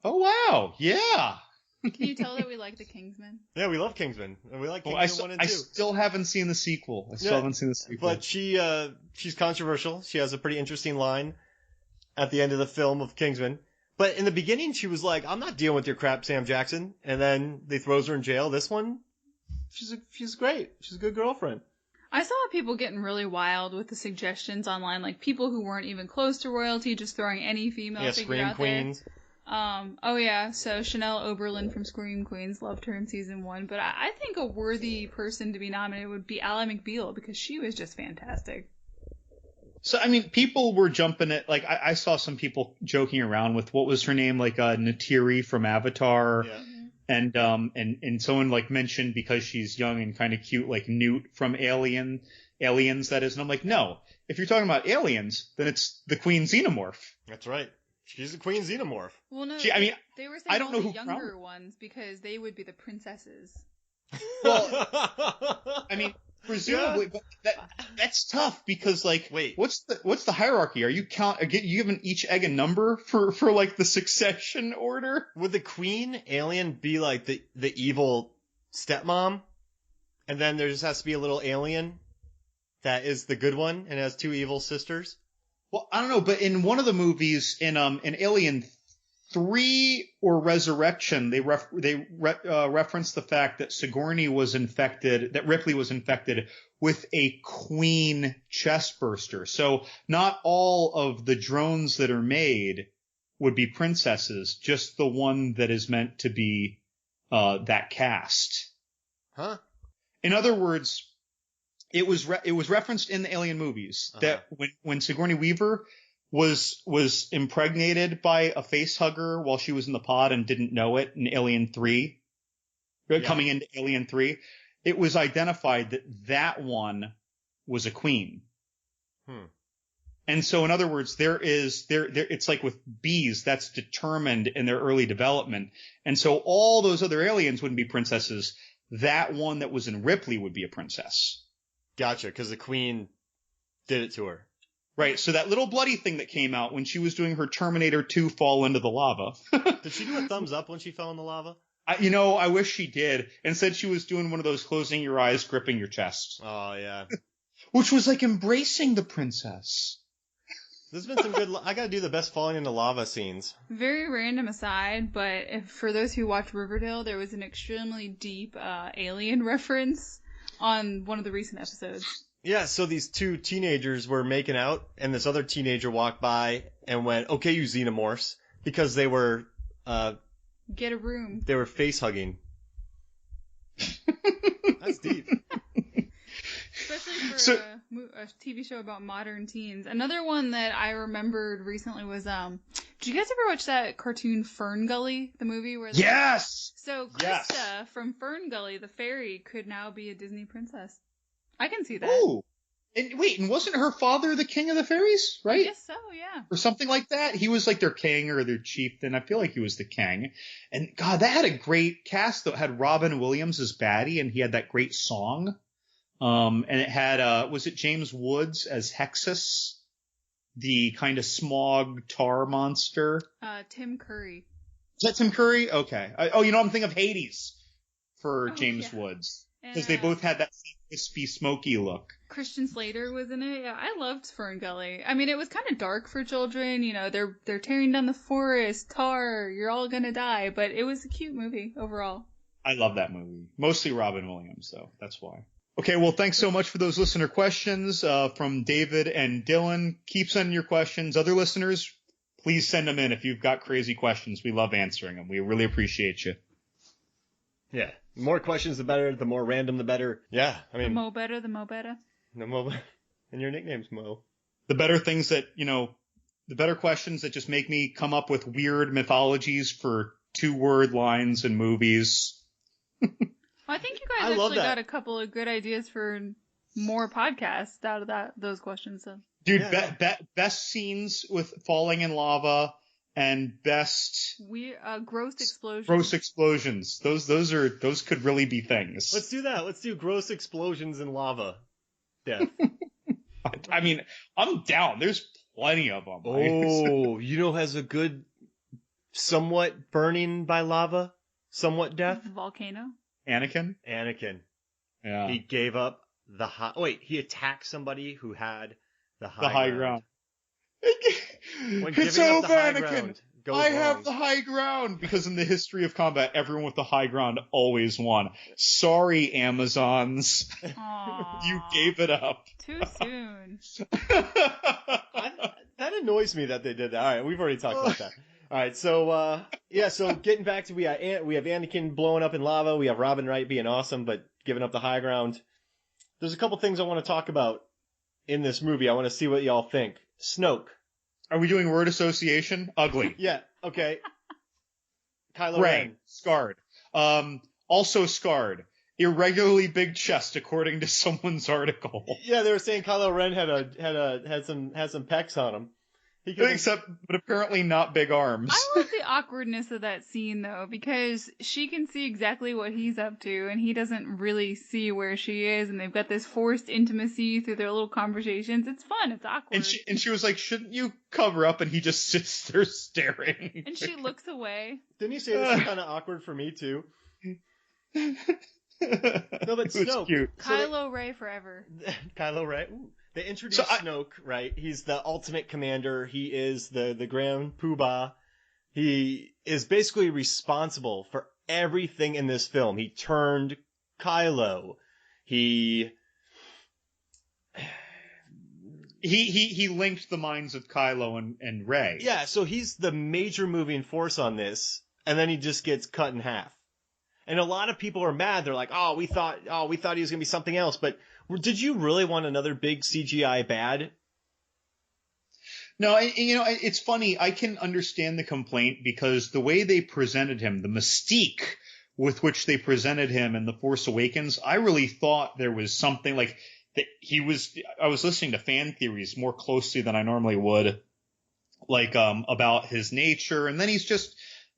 Oh, wow. Yeah. Can you tell that we like the Kingsman? Yeah, we love Kingsman. And we like Kingsman 1 and 2. I still haven't seen the sequel. But she's controversial. She has a pretty interesting line at the end of the film of Kingsman. But in the beginning, she was like, I'm not dealing with your crap, Sam Jackson. And then they throws her in jail. This one, she's great. She's a good girlfriend. I saw people getting really wild with the suggestions online, like people who weren't even close to royalty, just throwing any female figure Scream out Queens. there. So Chanel Oberlin from Scream Queens, loved her in season 1, but I think a worthy person to be nominated would be Ally McBeal, because she was just fantastic. So, I mean, people were jumping at, like, I saw some people joking around with, what was her name, like, Neytiri from Avatar. Yeah. And someone, like, mentioned, because she's young and kind of cute, like, Newt from Aliens, that is. And I'm like, no. If you're talking about aliens, then it's the Queen Xenomorph. That's right. She's the Queen Xenomorph. Well, no, they were saying I don't know who younger ones, because they would be the princesses. Well, I mean, presumably, but that's tough, because, like, wait, what's the hierarchy? Are you giving each egg a number for like the succession order? Would the queen alien be like the evil stepmom, and then there just has to be a little alien that is the good one and has 2 evil sisters? Well, I don't know, but in one of the movies, in Alien 3 or Resurrection, they reference the fact that Sigourney was infected, that Ripley was infected with a queen chest burster. So not all of the drones that are made would be princesses, just the one that is meant to be that cast. Huh? In other words, it was referenced in the Alien movies that when Sigourney Weaver was impregnated by a face hugger while she was in the pod and didn't know it in Alien 3, coming into Alien 3, it was identified that one was a queen. And so, in other words, it's like with bees, that's determined in their early development. And so all those other aliens wouldn't be princesses. That one that was in Ripley would be a princess. Gotcha, because the queen did it to her. Right, so that little bloody thing that came out when she was doing her Terminator 2 fall into the lava. Did she do a thumbs up when she fell in the lava? I wish she did. Instead, she was doing one of those closing your eyes, gripping your chest. Oh, yeah. Which was like embracing the princess. There's been some good... I gotta do the best falling into lava scenes. Very random aside, but for those who watch Riverdale, there was an extremely deep alien reference on one of the recent episodes. Yeah, so these 2 teenagers were making out, and this other teenager walked by and went, "Okay, you xenomorphs," because they were... Get a room. They were face hugging. That's deep. Especially for a TV show about modern teens. Another one that I remembered recently was, did you guys ever watch that cartoon Fern Gully, the movie? Yes! So Krista from Fern Gully, the fairy, could now be a Disney princess. I can see that. Oh, and wasn't her father the king of the fairies, right? I guess so, yeah. Or something like that. He was like their king or their chieftain. I feel like he was the king. And God, that had a great cast though. It had Robin Williams as Batty, and he had that great song. And it had, was it James Woods as Hexus, the kind of smog tar monster? Tim Curry. Is that Tim Curry? Okay. I'm thinking of Hades for James Woods. Because they both had that wispy, smoky look. Christian Slater was in it. Yeah, I loved Fern Gully. I mean, it was kind of dark for children. You know, they're tearing down the forest, tar, you're all gonna die. But it was a cute movie overall. I love that movie. Mostly Robin Williams, though. That's why. Okay, well, thanks so much for those listener questions from David and Dylan. Keep sending your questions. Other listeners, please send them in if you've got crazy questions. We love answering them. We really appreciate you. Yeah. The more questions, the better. The more random, the better. Yeah, I mean... The mo better, the mo better. The mo... And your nickname's Mo. The better things that, the better questions that just make me come up with weird mythologies for 2-word lines in movies. Well, I think you guys actually got a couple of good ideas for more podcasts out of those questions. So. Dude, best scenes with falling in lava... And best gross explosions. Gross explosions. Those could really be things. Let's do that. Let's do gross explosions in lava. Death. I mean, I'm down. There's plenty of them. Oh, you know, has a good, somewhat burning by lava, somewhat death. Volcano. Anakin. Yeah. He gave up the high. Wait, he attacked somebody who had the high ground. When It's giving up over, the high Anakin. ground goes I wrong. have the high ground, because in the history of combat, everyone with the high ground always won. Sorry, Amazons. Aww. You gave it up. Too soon. That annoys me that they did that. All right, we've already talked about that. All right, so so getting back to we have Anakin blowing up in lava. We have Robin Wright being awesome, but giving up the high ground. There's a couple things I want to talk about in this movie. I want to see what y'all think. Snoke. Are we doing word association? Ugly. Yeah. Okay. Kylo Ray. Ren. Scarred. Also scarred. Irregularly big chest, according to someone's article. Yeah, they were saying Kylo Ren had some pecs on him. But apparently not big arms. I love the awkwardness of that scene, though, because she can see exactly what he's up to, and he doesn't really see where she is, and they've got this forced intimacy through their little conversations. It's fun. It's awkward. And she was like, shouldn't you cover up? And he just sits there staring. And she looks away. Didn't you say this is kind of awkward for me, too? No, but Snoke. Cute. Kylo Ray forever. Kylo Ray. Ooh. They introduced Snoke, right? He's the ultimate commander. He is the Grand Poobah. He is basically responsible for everything in this film. He turned Kylo. He linked the minds of Kylo and Rey. Yeah, so he's the major moving force on this, and then he just gets cut in half. And a lot of people are mad. They're like, we thought he was going to be something else. But did you really want another big CGI bad? No, it's funny. I can understand the complaint because the way they presented him, the mystique with which they presented him in The Force Awakens, I really thought there was something like that I was listening to fan theories more closely than I normally would, like, about his nature. And then he's just,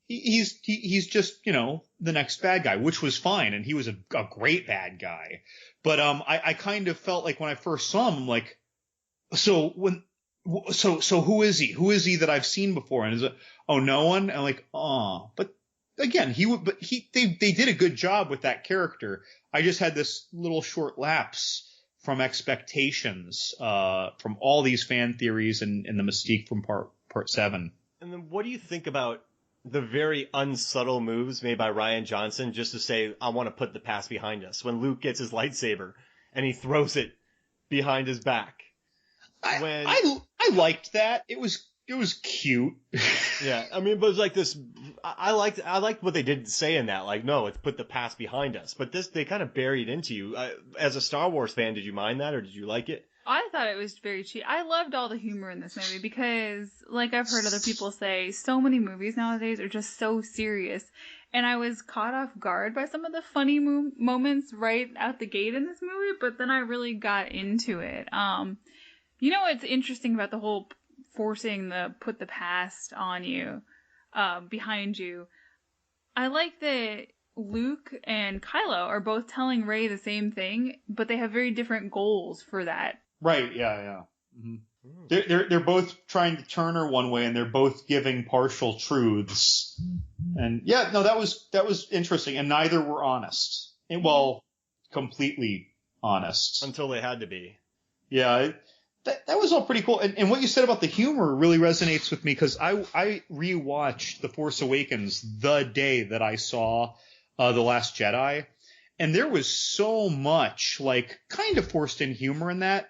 the next bad guy, which was fine. And he was a great bad guy. But, I kind of felt like when I first saw him, I'm like, so who is he? Who is he that I've seen before? And is it, no one? And I'm like, but again, they did a good job with that character. I just had this little short lapse from expectations, from all these fan theories and the mystique from part 7. And then what do you think about the very unsubtle moves made by Rian Johnson just to say, I want to put the past behind us, when Luke gets his lightsaber and he throws it behind his back? I liked that. It was cute. Yeah, I mean, but it was like this. I liked what they did say in that. Like, no, it's put the past behind us. But this, they kind of buried into you. As a Star Wars fan, did you mind that, or did you like it? I thought it was very cheap. I loved all the humor in this movie because, like I've heard other people say, so many movies nowadays are just so serious. And I was caught off guard by some of the funny moments right out the gate in this movie, but then I really got into it. You know what's interesting about the whole forcing put the past on you, behind you? I like that Luke and Kylo are both telling Rey the same thing, but they have very different goals for that. Right, yeah. Mm-hmm. They're both trying to turn her one way, and they're both giving partial truths. And yeah, no, that was interesting, and neither were honest. Completely honest. Until they had to be. Yeah, that was all pretty cool. And what you said about the humor really resonates with me, because I rewatched The Force Awakens the day that I saw The Last Jedi, and there was so much like kind of forced in humor in that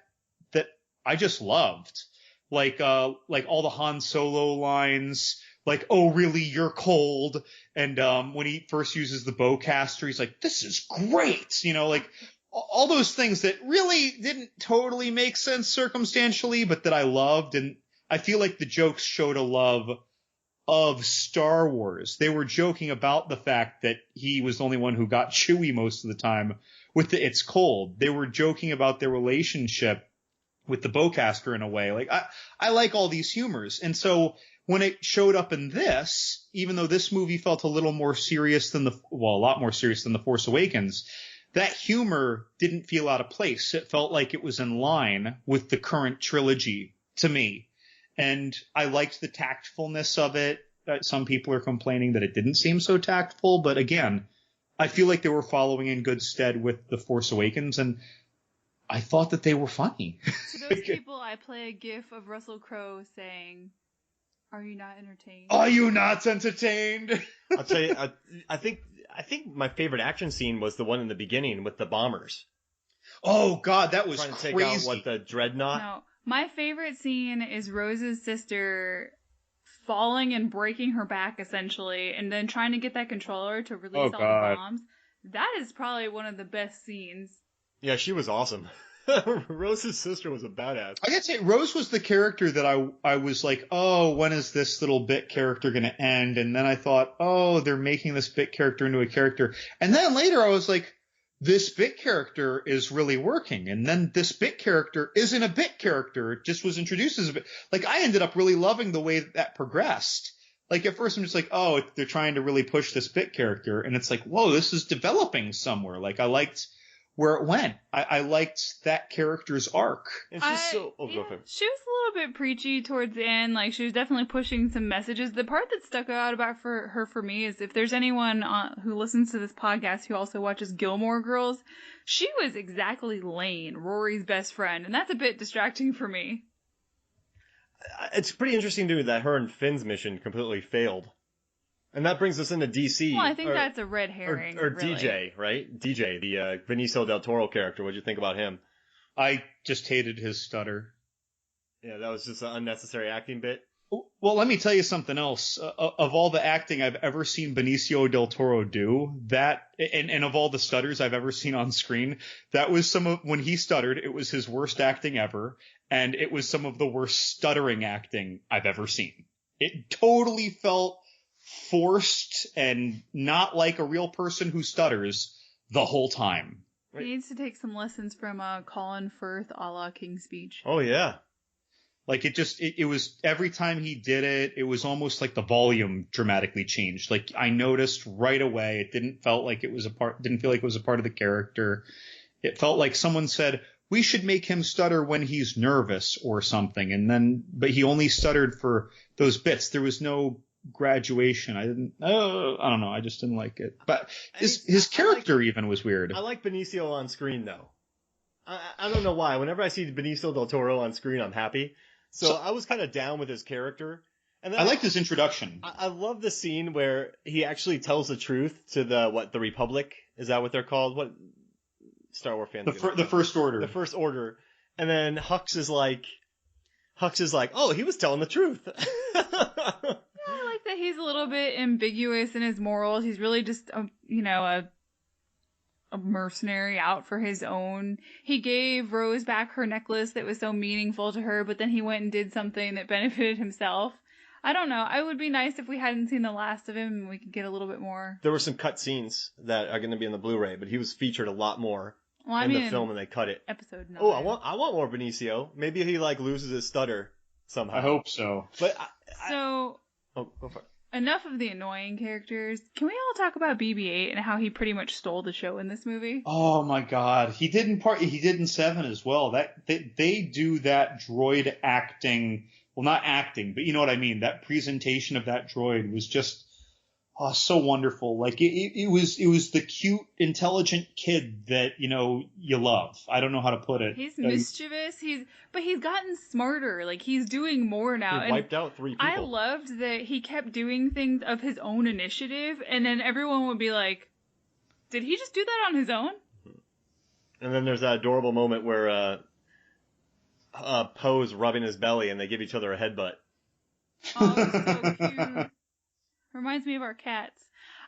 I just loved. Like all the Han Solo lines, like, "Oh, really, you're cold." And when he first uses the bowcaster, he's like, "This is great." Like all those things that really didn't totally make sense circumstantially, but that I loved. And I feel like the jokes showed a love of Star Wars. They were joking about the fact that he was the only one who got Chewie most of the time with the "it's cold." They were joking about their relationship with the bowcaster in a way. Like, I like all these humors. And so when it showed up in this, even though this movie felt a little more serious a lot more serious than The Force Awakens, that humor didn't feel out of place. It felt like it was in line with the current trilogy to me. and I liked the tactfulness of it. Some people are complaining that it didn't seem so tactful, but again, I feel like they were following in good stead with The Force Awakens, and I thought that they were funny. To those people, I play a gif of Russell Crowe saying, "Are you not entertained? Are you not entertained?" I'll tell you, I think my favorite action scene was the one in the beginning with the bombers. Oh God, that was trying to crazy. take out what the dreadnought. No, my favorite scene is Rose's sister falling and breaking her back essentially, and then trying to get that controller to release all the bombs. That is probably one of the best scenes. Yeah, she was awesome. Rose's sister was a badass. I gotta say, Rose was the character that I was like, oh, when is this little bit character gonna end? And then I thought, oh, they're making this bit character into a character. And then later I was like, this bit character is really working. And then this bit character isn't a bit character. It just was introduced as a bit. Like, I ended up really loving the way that progressed. Like, at first I'm just like, oh, they're trying to really push this bit character. And it's like, whoa, this is developing somewhere. Like, I liked where it went. I liked that character's arc. And she's She was a little bit preachy towards the end. Like, she was definitely pushing some messages. The part that stuck out about her for me is if there's anyone who listens to this podcast who also watches Gilmore Girls, she was exactly Lane, Rory's best friend, and that's a bit distracting for me. It's pretty interesting to me that her and Finn's mission completely failed. And that brings us into DC. Well, I think that's a red herring. Or really. DJ, right? DJ, the Benicio del Toro character. What'd you think about him? I just hated his stutter. Yeah, that was just an unnecessary acting bit. Well, let me tell you something else. Of all the acting I've ever seen Benicio del Toro do, and of all the stutters I've ever seen on screen, that was when he stuttered, it was his worst acting ever, and it was some of the worst stuttering acting I've ever seen. It totally felt forced and not like a real person who stutters the whole time. He needs to take some lessons from Colin Firth a la King's Speech. Oh, yeah. Like, it was, every time he did it, it was almost like the volume dramatically changed. Like, I noticed right away, it didn't feel like it was a part of the character. It felt like someone said, we should make him stutter when he's nervous or something. But he only stuttered for those bits. There was no graduation. I don't know. I just didn't like it. But his character even was weird. I like Benicio on screen, though. I don't know why. Whenever I see Benicio del Toro on screen, I'm happy. So I was kind of down with his character. And then I liked his introduction. I love the scene where he actually tells the truth to the Republic? Is that what they're called? What Star Wars fans? The First Order. The First Order. And then Hux is like, oh, he was telling the truth. I like that he's a little bit ambiguous in his morals. He's really just, a mercenary out for his own. He gave Rose back her necklace that was so meaningful to her, but then he went and did something that benefited himself. I don't know. It would be nice if we hadn't seen the last of him and we could get a little bit more. There were some cut scenes that are going to be in the Blu-ray, but he was featured a lot more in the film and they cut it. Episode 9. Oh, I want more Benicio. Maybe he loses his stutter somehow. I hope so. But go for it. Enough of the annoying characters. Can we all talk about BB-8 and how he pretty much stole the show in this movie? Oh my God, he did in 7 as well. They do that droid acting. Well, not acting, but you know what I mean. That presentation of that droid was just so wonderful. Like it was the cute, intelligent kid that you love. I don't know how to put it. He's mischievous. But he's gotten smarter. Like he's doing more now. He wiped out 3 people. I loved that he kept doing things of his own initiative, and then everyone would be like, "Did he just do that on his own?" And then there's that adorable moment where Poe's rubbing his belly, and they give each other a headbutt. Oh, it's so cute. Reminds me of our cats.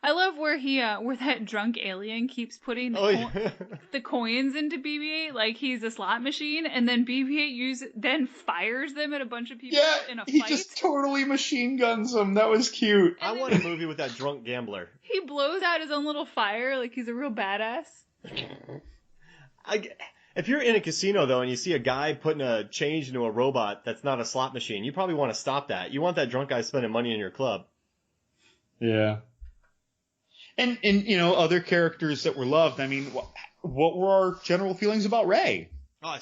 I love where where that drunk alien keeps putting the coins into BB-8 like he's a slot machine, and then BB-8 then fires them at a bunch of people in a fight. He just totally machine guns them. That was cute. I want a movie with that drunk gambler. He blows out his own little fire like he's a real badass. If you're in a casino, though, and you see a guy putting a change into a robot that's not a slot machine, you probably want to stop that. You want that drunk guy spending money in your club. Yeah. And other characters that were loved. I mean, what were our general feelings about Rey? Oh,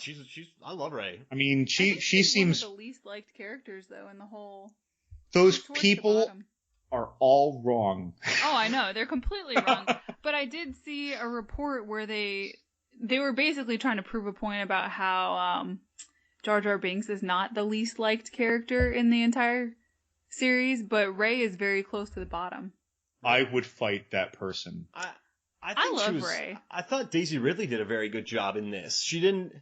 I love Rey. I mean, she seems one of the least liked characters though in the whole. Those people are all wrong. Oh, I know. They're completely wrong. But I did see a report where they were basically trying to prove a point about how Jar Jar Binks is not the least liked character in the entire series, but Rey is very close to the bottom. I would fight that person. I love Rey. I thought Daisy Ridley did a very good job in this. She didn't.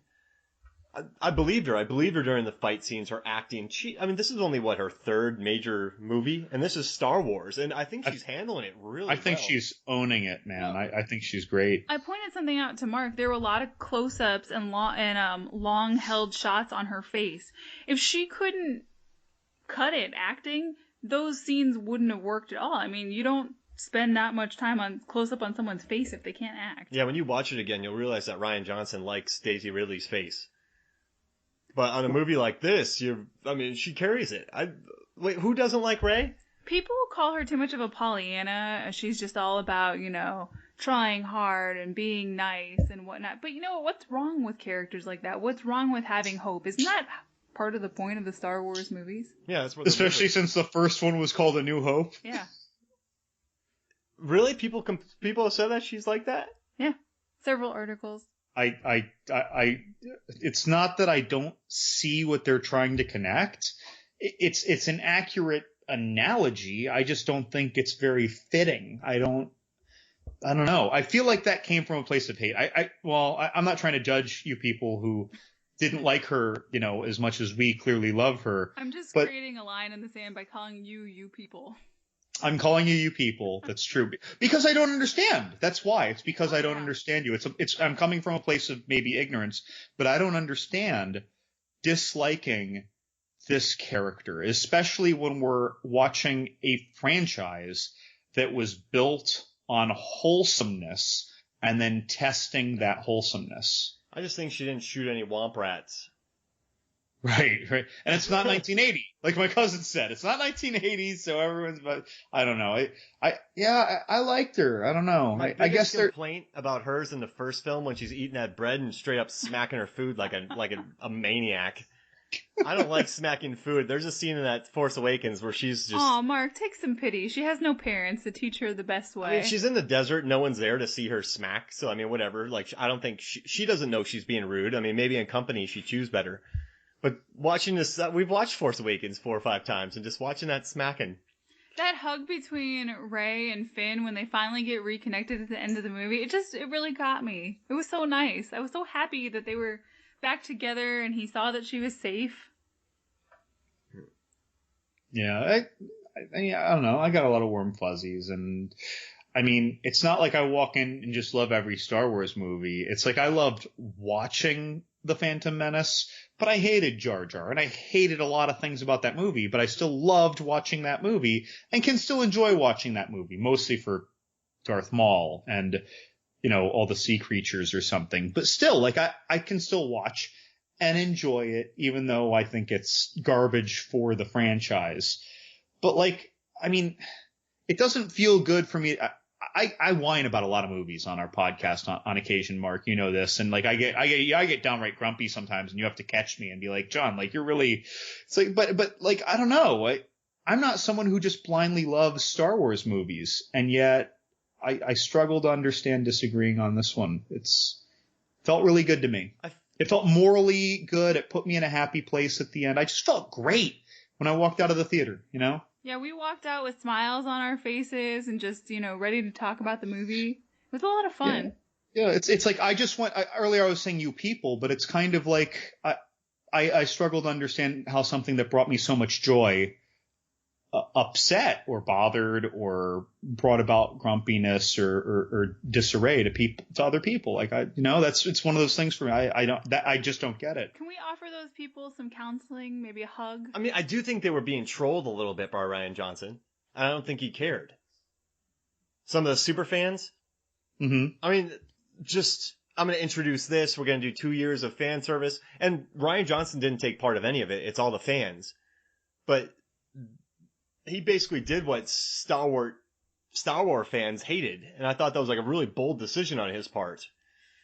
I believed her. I believed her during the fight scenes, her acting. This is only, her third major movie, and this is Star Wars, and I think she's handling it really well. I think she's owning it, man. I think she's great. I pointed something out to Mark. There were a lot of close-ups and long-held shots on her face. If she couldn't cut it acting, those scenes wouldn't have worked at all. I mean, you don't spend that much time on close-up on someone's face if they can't act. Yeah, when you watch it again, you'll realize that Rian Johnson likes Daisy Ridley's face. But on a movie like this, she carries it. Wait, who doesn't like Rey? People call her too much of a Pollyanna. She's just all about, trying hard and being nice and whatnot. But what's wrong with characters like that? What's wrong with having hope? Isn't that part of the point of the Star Wars movies? Yeah, that's what. Especially since the first one was called A New Hope. Yeah. Really? People have said that she's like that? Yeah. Several articles. It's not that I don't see what they're trying to connect. It's an accurate analogy. I just don't think it's very fitting. I don't know. I feel like that came from a place of hate. I'm not trying to judge you people who didn't like her, as much as we clearly love her. I'm just creating a line in the sand by calling you people. I'm calling you people. That's true. Because I don't understand. That's why. It's because I don't understand you. I'm coming from a place of maybe ignorance, but I don't understand disliking this character, especially when we're watching a franchise that was built on wholesomeness and then testing that wholesomeness. I just think she didn't shoot any womp rats. Right. And it's not 1980. Like my cousin said, it's not 1980s, so everyone's, but I don't know. I liked her. I don't know. I guess their complaint about hers in the first film when she's eating that bread and straight up smacking her food like a maniac. I don't like smacking food. There's a scene in that Force Awakens where she's just... Aw, Mark, take some pity. She has no parents to teach her the best way. She's in the desert. No one's there to see her smack. So, whatever. I don't think... She doesn't know she's being rude. Maybe in company she chews better. But watching this, we've watched Force Awakens 4 or 5 times, and just watching that smacking. That hug between Rey and Finn when they finally get reconnected at the end of the movie, it really got me. It was so nice. I was so happy that they were back together and he saw that she was safe. Yeah, I don't know. I got a lot of warm fuzzies, and it's not like I walk in and just love every Star Wars movie. It's like I loved watching The Phantom Menace, but I hated Jar Jar, and I hated a lot of things about that movie, but I still loved watching that movie and can still enjoy watching that movie, mostly for Darth Maul and, all the sea creatures or something. But still, I can still watch and enjoy it, even though I think it's garbage for the franchise. But it doesn't feel good for me. I whine about a lot of movies on our podcast on occasion, Mark. You know this, and I get downright grumpy sometimes, and you have to catch me and be like, John, you're really. It's but I don't know. I'm not someone who just blindly loves Star Wars movies, and yet I struggle to understand disagreeing on this one. It's felt really good to me. It felt morally good. It put me in a happy place at the end. I just felt great when I walked out of the theater. Yeah, we walked out with smiles on our faces and just, ready to talk about the movie. It was a lot of fun. Yeah, it's like I just went earlier I was saying you people, but it's kind of like I struggle to understand how something that brought me so much joy upset or bothered or brought about grumpiness or disarray to other people. It's one of those things for me. I just don't get it. Can we offer those people some counseling, maybe a hug? I do think they were being trolled a little bit by Rian Johnson. I don't think he cared. Some of the super fans. Mm-hmm. I'm going to introduce this. We're going to do 2 years of fan service. And Rian Johnson didn't take part of any of it. It's all the fans. But he basically did what Star Wars fans hated. And I thought that was a really bold decision on his part.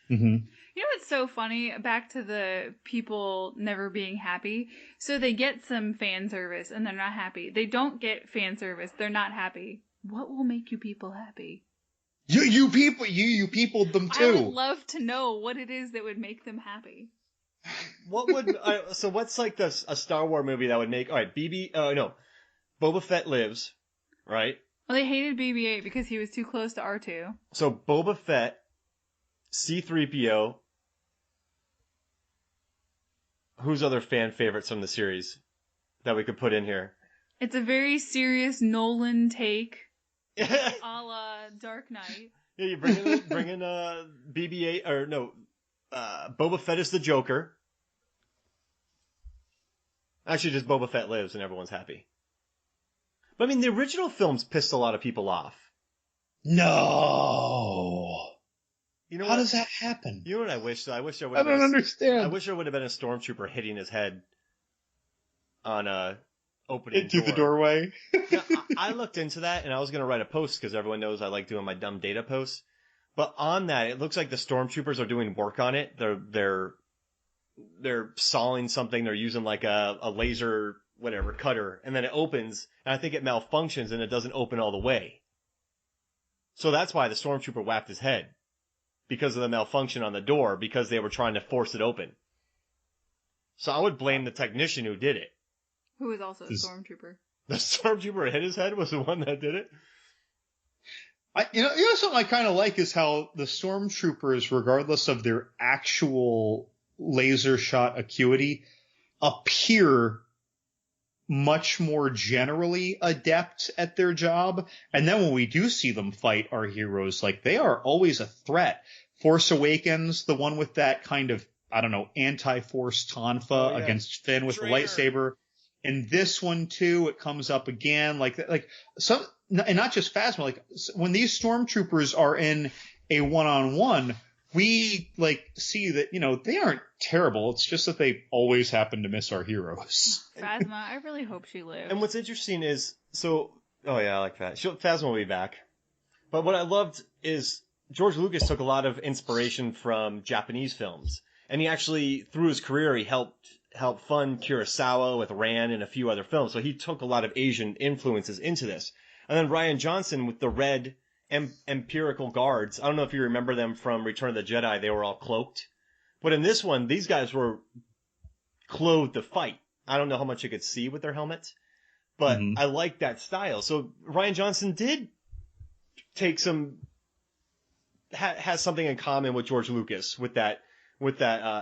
Mm-hmm. You know what's so funny? Back to the people never being happy. So they get some fan service and they're not happy. They don't get fan service. They're not happy. What will make you people happy? You people them too. I would love to know what it is that would make them happy. What would so what's like a Star Wars movie that would make Boba Fett lives, right? Well, they hated BB-8 because he was too close to R2. So Boba Fett, C-3PO. Who's other fan favorites from the series that we could put in here? It's a very serious Nolan take, a la Dark Knight. Yeah, you bring in BB-8 or no, Boba Fett is the Joker. Actually, just Boba Fett lives and everyone's happy. But I mean, the original films pissed a lot of people off. No. You know how does that happen? You know what I wish? I wish there would. I don't understand. I wish there would have been a stormtrooper hitting his head on a opening into the doorway. Now, I looked into that and I was going to write a post because everyone knows I like doing my dumb data posts. But on that, it looks like the stormtroopers are doing work on it. They're sawing something. They're using like a laser whatever cutter, and then it opens, and I think it malfunctions and it doesn't open all the way. So that's why the stormtrooper whacked his head, because of the malfunction on the door, because they were trying to force it open. So I would blame the technician who did it. Who was also a stormtrooper. The stormtrooper that hit his head was the one that did it? You know something I kind of like is how the stormtroopers, regardless of their actual laser shot acuity, appear much more generally adept at their job. And then when we do see them fight our heroes, like, they are always a threat. Force Awakens, the one with that kind of, I don't know, anti-force tonfa against Finn with the lightsaber. In this one too, it comes up again, like some, and not just Phasma, like when these stormtroopers are in a one-on-one, we see that, they aren't terrible. It's just that they always happen to miss our heroes. Phasma, I really hope she lives. And what's interesting is, I like that. Phasma will be back. But what I loved is George Lucas took a lot of inspiration from Japanese films. And he actually, through his career, he helped fund Kurosawa with Ran and a few other films. So he took a lot of Asian influences into this. And then Rian Johnson with the red empirical guards. I don't know if you remember them from Return of the Jedi. They were all cloaked. But in this one, these guys were clothed to fight. I don't know how much you could see with their helmets, but I like that style. So Rian Johnson did take has something in common with George Lucas with that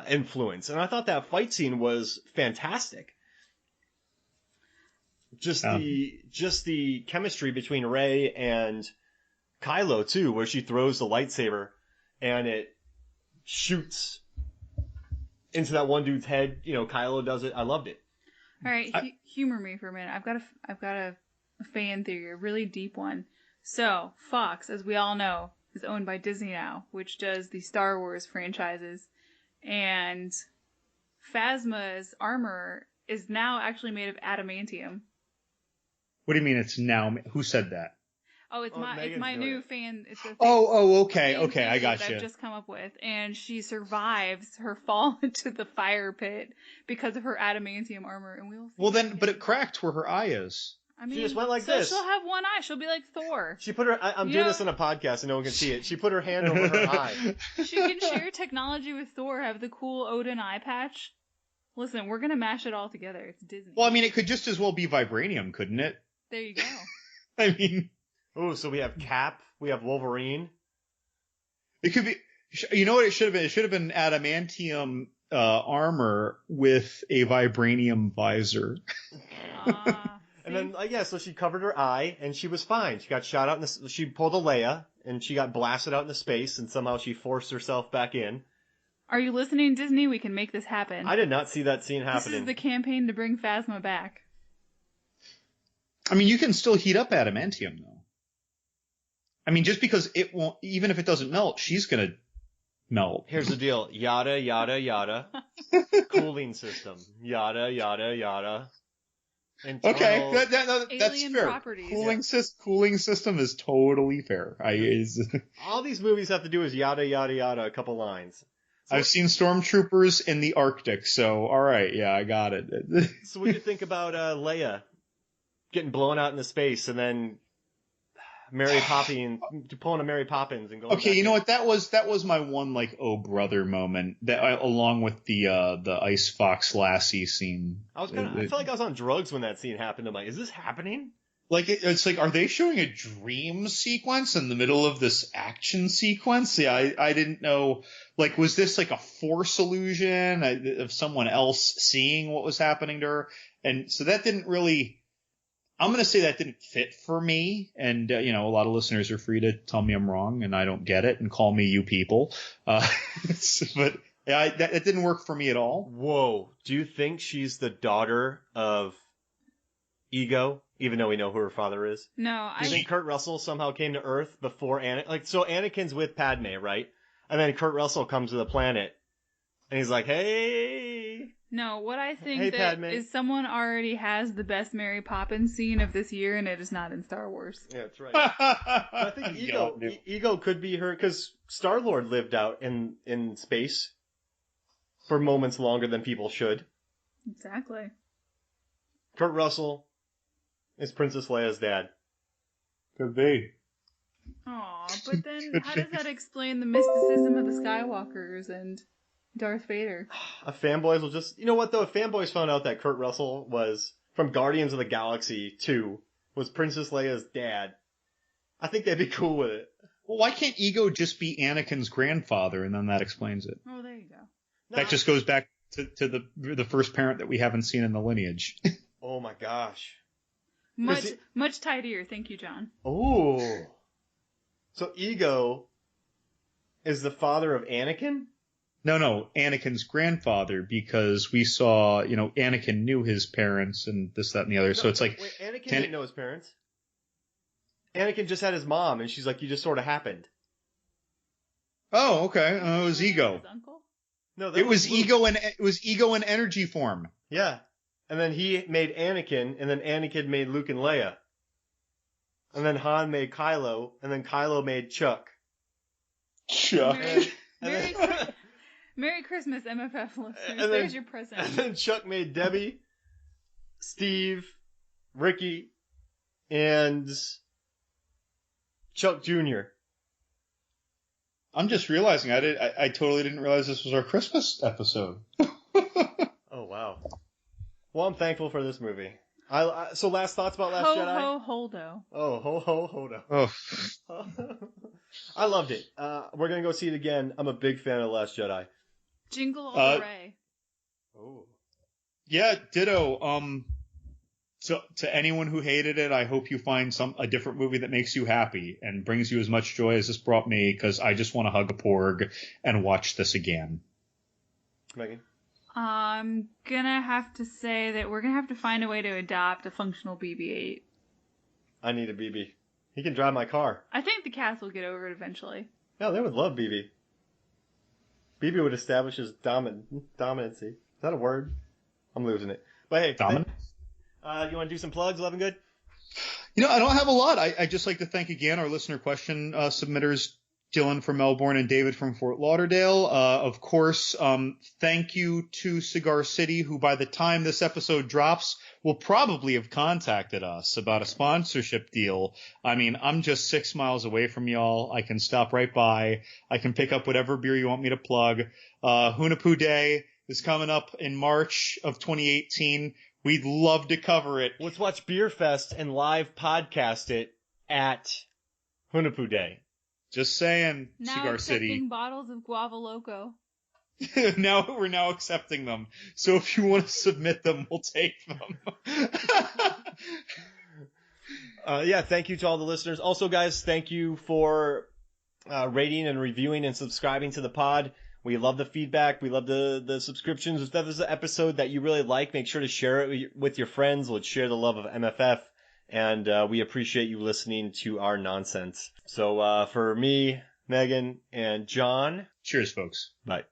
influence. And I thought that fight scene was fantastic. Just the chemistry between Rey and Kylo too, where she throws the lightsaber and it shoots into that one dude's head. Kylo does it. I loved it. All right, humor me for a minute. I've got a fan theory, a really deep one. So Fox, as we all know, is owned by Disney now, which does the Star Wars franchises, and Phasma's armor is now actually made of adamantium. What do you mean it's now? Who said that? Oh, it's my new fan. It's a fan, okay, I got you. I've just come up with, and she survives her fall into the fire pit because of her adamantium armor, and we'll see. Well, then, but it cracked where her eye is. I mean, she just went like this. So she'll have one eye. She'll be like Thor. She put her. I'm doing this on a podcast, and no one can see it. She put her hand over her eye. She can share technology with Thor. Have the cool Odin eye patch. Listen, we're gonna mash it all together. It's Disney. Well, I mean, it could just as well be vibranium, couldn't it? There you go. I mean. Oh, so we have Cap, we have Wolverine. It could be, you know what it should have been? It should have been adamantium armor with a vibranium visor. And then, so she covered her eye, and she was fine. She got shot out she pulled a Leia, and she got blasted out into space, and somehow she forced herself back in. Are you listening, Disney? We can make this happen. I did not see that scene happening. This is the campaign to bring Phasma back. I mean, you can still heat up adamantium, though. I mean, just because it won't, even if it doesn't melt, she's gonna melt. Here's the deal. Yada, yada, yada. Cooling system. Yada, yada, yada. Internal... Okay, that's fair. Properties. Cooling system is totally fair. All these movies have to do is yada, yada, yada, a couple lines. I've seen stormtroopers in the Arctic, so all right, yeah, I got it. So what do you think about Leia getting blown out into space and then Mary Poppins pulling a Mary Poppins and going? Okay, you know what? That was my one like oh brother moment. That along with the Ice Fox Lassie scene. I felt like I was on drugs when that scene happened. I'm like, is this happening? Like it's like, are they showing a dream sequence in the middle of this action sequence? Yeah, I didn't know. Like, was this like a Force illusion of someone else seeing what was happening to her? And so that didn't really. I'm going to say that didn't fit for me. And a lot of listeners are free to tell me I'm wrong and I don't get it and call me you people. But yeah, that didn't work for me at all. Whoa! Do you think she's the daughter of Ego? Even though we know who her father is. No, Do you think Kurt Russell somehow came to Earth before Anakin? Like, so Anakin's with Padme, right? And then Kurt Russell comes to the planet, and he's like, "Hey." No, what I think Hey, that Padme. is someone already has the best Mary Poppins scene of this year, and it is not in Star Wars. Yeah, that's right. I think Ego could be her, because Star-Lord lived out in space for moments longer than people should. Exactly. Kurt Russell is Princess Leia's dad. Could be. Aw, but then how does that explain the mysticism of the Skywalkers and Darth Vader? Fanboys will just... You know what, though? If fanboys found out that Kurt Russell was from Guardians of the Galaxy 2, was Princess Leia's dad, I think they'd be cool with it. Well, why can't Ego just be Anakin's grandfather, and then that explains it? Oh, there you go. That just goes back to the first parent that we haven't seen in the lineage. Oh my gosh. Much tidier, thank you, John. Oh. So Ego is the father of Anakin? No, Anakin's grandfather, because we saw, Anakin knew his parents and this, that, and the other. So it's like... Wait, Anakin didn't know his parents. Anakin just had his mom, and she's like, you just sort of happened. Oh, okay. It was Ego. His uncle? No, It was Ego in energy form. Yeah. And then he made Anakin, and then Anakin made Luke and Leia. And then Han made Kylo, and then Kylo made Chuck. Chuck. Merry Christmas, MFF listeners. There's your present. And then Chuck made Debbie, Steve, Ricky, and Chuck Jr. I'm just realizing I totally didn't realize this was our Christmas episode. Oh, wow. Well, I'm thankful for this movie. So last thoughts about Last Jedi? Ho ho holdo. Oh, ho ho holdo. Oh. I loved it. We're going to go see it again. I'm a big fan of Last Jedi. Jingle all the way. Oh. Yeah, ditto. To anyone who hated it, I hope you find a different movie that makes you happy and brings you as much joy as this brought me, because I just want to hug a porg and watch this again. Megan? I'm gonna have to say that we're gonna have to find a way to adopt a functional BB-8. I need a BB. He can drive my car. I think the cast will get over it eventually. No, they would love BB. BB would establish his dominancy. Is that a word? I'm losing it. But hey, Dominant? You want to do some plugs, Love and Good? I don't have a lot. I just like to thank again our listener question submitters, Dylan from Melbourne and David from Fort Lauderdale. Of course, thank you to Cigar City, who by the time this episode drops will probably have contacted us about a sponsorship deal. I mean, I'm just 6 miles away from y'all. I can stop right by. I can pick up whatever beer you want me to plug. Hunapoo Day is coming up in March of 2018. We'd love to cover it. Let's watch Beer Fest and live podcast it at Hunapoo Day. Just saying, Now Cigar City. accepting bottles of Guava Loco. We're now accepting them. So if you want to submit them, we'll take them. Yeah, thank you to all the listeners. Also, guys, thank you for rating and reviewing and subscribing to the pod. We love the feedback. We love the subscriptions. If there's an episode that you really like, make sure to share it with your friends. Let's share the love of MFF. And we appreciate you listening to our nonsense. So for me, Megan, and John. Cheers, folks. Bye.